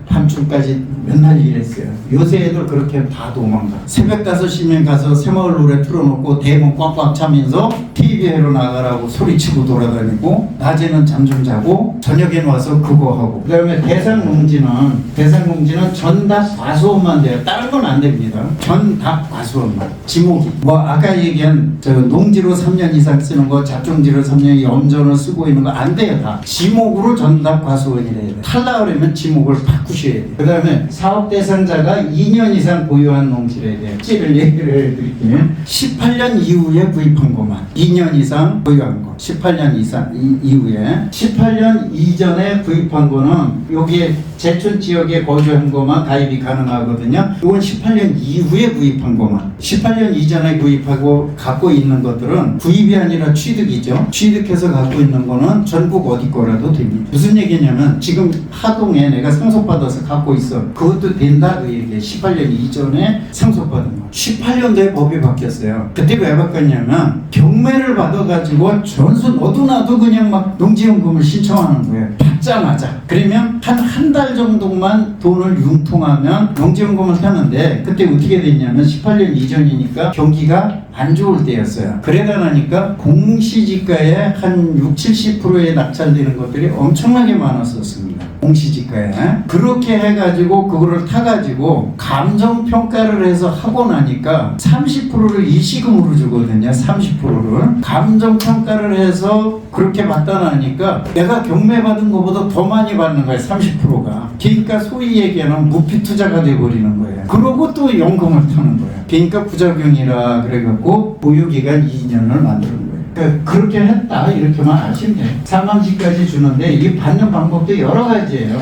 Speaker 1: 밤중까지 맨날 일했어요. 요새 애들 그렇게 다 도망가. 새벽 5시면 가서 새마을 노래 틀어놓고 대문 꽉꽉 차면서 TV로 나가라고 소리치고 돌아다니고, 낮에는 잠 좀 자고 저녁에 와서 그거 하고. 그 다음에 대상농지는 전답 과수원만 돼요. 다른 건 안 됩니다. 전답 과수원만. 지목이 뭐 아까 얘기한 저 농지로 3년 이상 쓰는 거, 잡종지로 3년 염전을 쓰고 있는 거 안 돼요. 다 지목으로 전답 과수원이래야 돼요. 탈락하려면 지목을 바꾸셔야 돼요. 그 다음에 사업 대상자가 2년 이상 보유한 농지래야 돼요. 찌를 얘기를 해드릴게요. 18년 이후에 구입한 것만 2년 이상 보유한 거. 18년 이상 이후에 18년 이전에 구입한 거는 여기에 제촌 지역에 거주한 것만 가입이 가능하거든요. 이건 18년 이후에 구입한 것만. 18년 이전에 구입하고 갖고 있는 것들은 구입이 아니라 취득이죠. 취득해서 갖고 있는 거는 전국 어디 거라도 됩니다. 무슨 얘기냐면 지금 하동에 내가 상속받아서 갖고 있어. 그것도 된다 그 얘기예요. 18년 이전에 상속받은 거. 18년도에 법이 바뀌었어요. 그때 왜 바뀌었냐면 경매를 받아가지고 전수 너도 나도 그냥 막 농지연금을 신청하는 거예요. 받자마자. 그러면 한 달 정도만 돈을 융통하면 농지연금을 타는데, 그때 어떻게 됐냐면 18년 이전이니까 경기가 안 좋을 때였어요. 그러다 나니까 공시지가에 한 60, 70%에 낙찰되는 것들이 엄청나게 많았었습니다. 공시지가에. 그렇게 해가지고 그거를 타가지고 감정평가를 해서 하고 나니까 30%를 일시금으로 주거든요. 30%를 감정평가를 해서 그렇게 받다 나니까 내가 경매받은 것보다 더 많이 받는 거예요. 30%가. 그러니까 소위 얘기하는 무피투자가 돼버리는 거예요. 그러고 또 연금을 타는 거예요. 그러니까 부작용이라 그래갖고 보유기간 2년을 만드는 거예요. 그렇게 했다 이렇게만 아시면 돼요. 상한지까지 주는데 이 받는 방법도 여러 가지예요.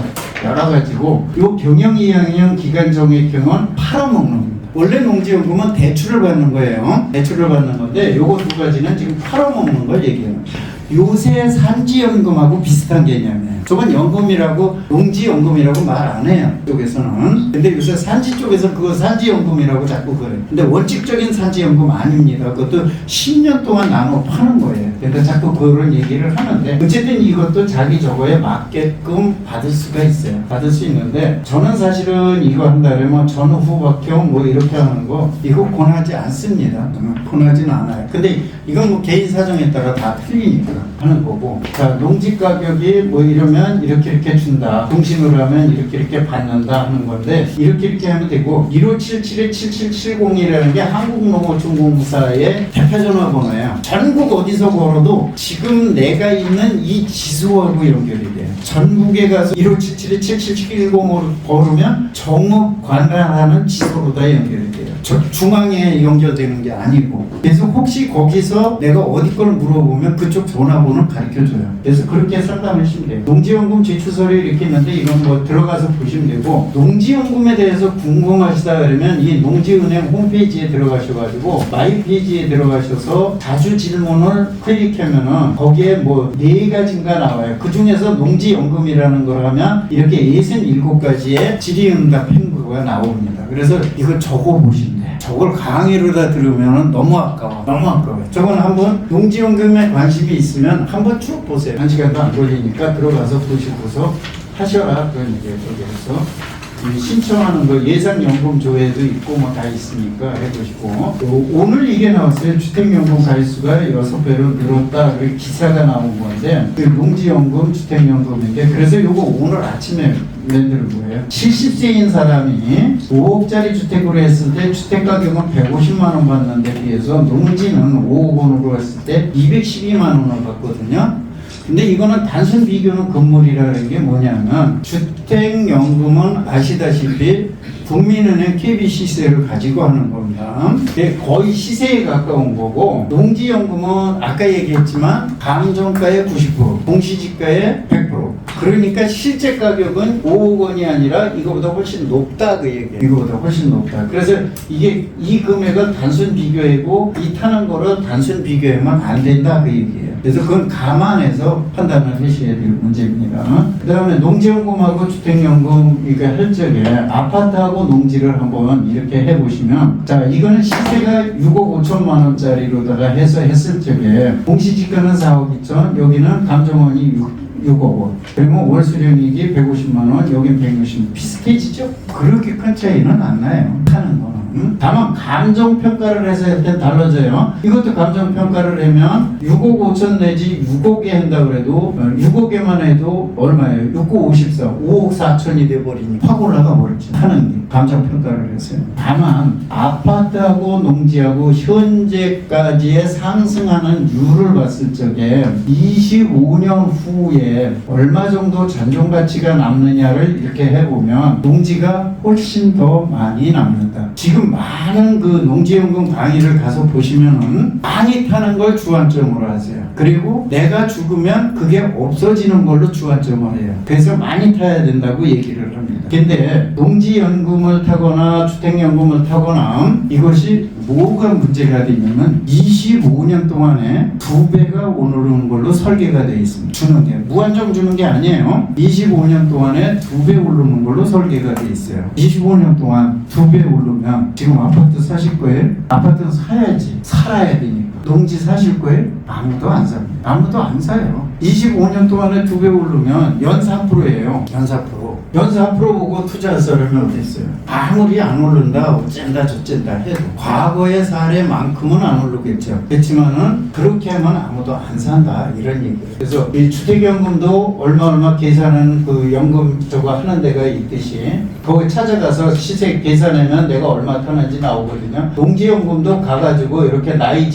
Speaker 1: 여러 가지고 요 경영이행형 기간정액형은 팔아먹는 겁니다. 원래 농지연금은 대출을 받는 거예요. 대출을 받는 건데 요거 두 가지는 지금 팔아먹는 걸 얘기해요. 요새 산지연금하고 비슷한 개념이에요. 저건 연금이라고 농지연금이라고 말 안 해요. 쪽에서는. 근데 요새 산지 쪽에서 그거 산지연금이라고 자꾸 그래요. 근데 원칙적인 산지연금 아닙니다. 그것도 10년 동안 나눠 파는 거예요. 그러니까 자꾸 그런 얘기를 하는데 어쨌든 이것도 자기 저거에 맞게끔 받을 수가 있어요. 받을 수 있는데 저는 사실은 이거 한다면 전후 후박형 뭐 이렇게 하는 거 이거 권하지 않습니다. 권하지는 않아요. 근데 이건 뭐 개인 사정에 따라 다 틀리니까 하는 거고. 자, 농지 가격이 뭐 이러면 이렇게 준다. 공신으로 하면 이렇게 받는다 하는 건데 이렇게 하면 되고 1577-7770이라는 게 한국농어중공사의 대표 전화번호예요. 전국 어디서 걸어도 지금 내가 있는 이 지수하고 연결이 돼요. 전국에 가서 1577-7770으로 걸으면 정읍 관할하는 지소로 다 연결이 돼요. 중앙에 연결되는 게 아니고. 그래서 혹시 거기서 내가 어디 걸 물어보면 그쪽 전화번호를 가르쳐줘요. 그래서 그렇게 상담하시면 돼요. 농지연금 제출서류 이렇게 있는데 이건 뭐 들어가서 보시면 되고, 농지연금에 대해서 궁금하시다 그러면 이 농지은행 홈페이지에 들어가셔가지고 마이 페이지에 들어가셔서 자주 질문을 클릭하면은 거기에 뭐 4가지인가 나와요. 그 중에서 농지연금이라는 걸 하면 이렇게 67가지의 질의응답 행보가 나옵니다. 그래서 이거 적어보시면 돼요. 저걸 강의로 다 들으면 너무 아까워. 너무 아까워요. 저건 한번 농지연금에 관심이 있으면 한번 쭉 보세요. 1시간도 안 걸리니까 들어가서 보시고서 하셔라. 그런 얘기예요. 거기에서. 신청하는 거 예상연금 조회도 있고 뭐 다 있으니까 해보시고. 오늘 이게 나왔어요. 주택연금 가입수가 6배로 늘었다. 그 기사가 나온 건데 그 농지연금 주택연금인데 그래서 요거 오늘 아침에 만드는 거예요. 70세인 사람이 5억짜리 주택으로 했을 때 주택가격은 150만 원 받는데 비해서 농지는 5억 원으로 했을 때 212만 원을 받거든요. 근데 이거는 단순 비교는 건물이라는 게 뭐냐면 주택연금은 아시다시피 국민은행 KB 시세를 가지고 하는 겁니다. 거의 시세에 가까운 거고 농지연금은 아까 얘기했지만 감정가의 90%, 공시지가의 100%. 그러니까 실제 가격은 5억 원이 아니라 이거보다 훨씬 높다 그 얘기예요. 이거보다 훨씬 높다. 그래서 이게 이 금액은 단순 비교이고 이 타는 거를 단순 비교하면 안 된다 그 얘기예요. 그래서 그건 감안해서 판단을 하셔야 될 문제입니다. 그 다음에 농지연금하고 주택연금 이거 할 적에 아파트하고 농지를 한번 이렇게 해보시면 자 이거는 시세가 6억 5천만 원짜리로다가 해서 했을 적에 공시지가는 4억 2천 여기는 감정원이 6억 원 그러면 월수령이익이 150만 원 여긴 160만 원 비슷해지죠? 그렇게 큰 차이는 안 나요. 하는 거는. 다만 감정평가를 해서 할 땐 달라져요. 이것도 감정평가를 하면 6억 5천 내지 6억에 한다 그래도 6억에만 해도 얼마예요? 6억 54, 5억 4천이 돼버리니 확 올라가 버렸지. 하는 게 감정평가를 했어요. 다만 아파트하고 농지하고 현재까지의 상승하는 율을 봤을 적에 25년 후에 얼마 정도 잔존가치가 남느냐를 이렇게 해보면 농지가 훨씬 더 많이 남는다. 지금 많은 그 농지연금 강의를 가서 보시면은 많이 타는 걸 주안점으로 하세요. 그리고 내가 죽으면 그게 없어지는 걸로 주안점을 해요. 그래서 많이 타야 된다고 얘기를 합니다. 근데 농지연금을 타거나 주택연금을 타거나 이것이 뭐가 문제가 되냐면 25년 동안에 2배가 오르는 걸로 설계가 되어 있습니다. 주는 게 무한정 주는 게 아니에요. 25년 동안에 2배 오르는 걸로 설계가 되어 있어요. 25년 동안 2배 오르면 지금 아파트 사실 거예요? 아파트는 사야지. 살아야 되니까. 농지 사실 거예요? 아무도 안 삽니다. 아무도 안 사요. 25년 동안에 2배 오르면 연 4%예요. 연 4%. 연 4% 보고 투자하자면 어땠어요? 아무리 안 오른다, 어쩐다, 저쩐다 해도 과거의 사례만큼은 안 오르겠죠. 그렇지만은 그렇게 하면 아무도 안 산다 이런 얘기예요. 그래서 이 주택연금도 얼마 계산하는 그 연금 저거 하는 데가 있듯이 거기 찾아가서 시세 계산하면 내가 얼마 타는지 나오거든요. 농지연금도 가가지고 이렇게 나이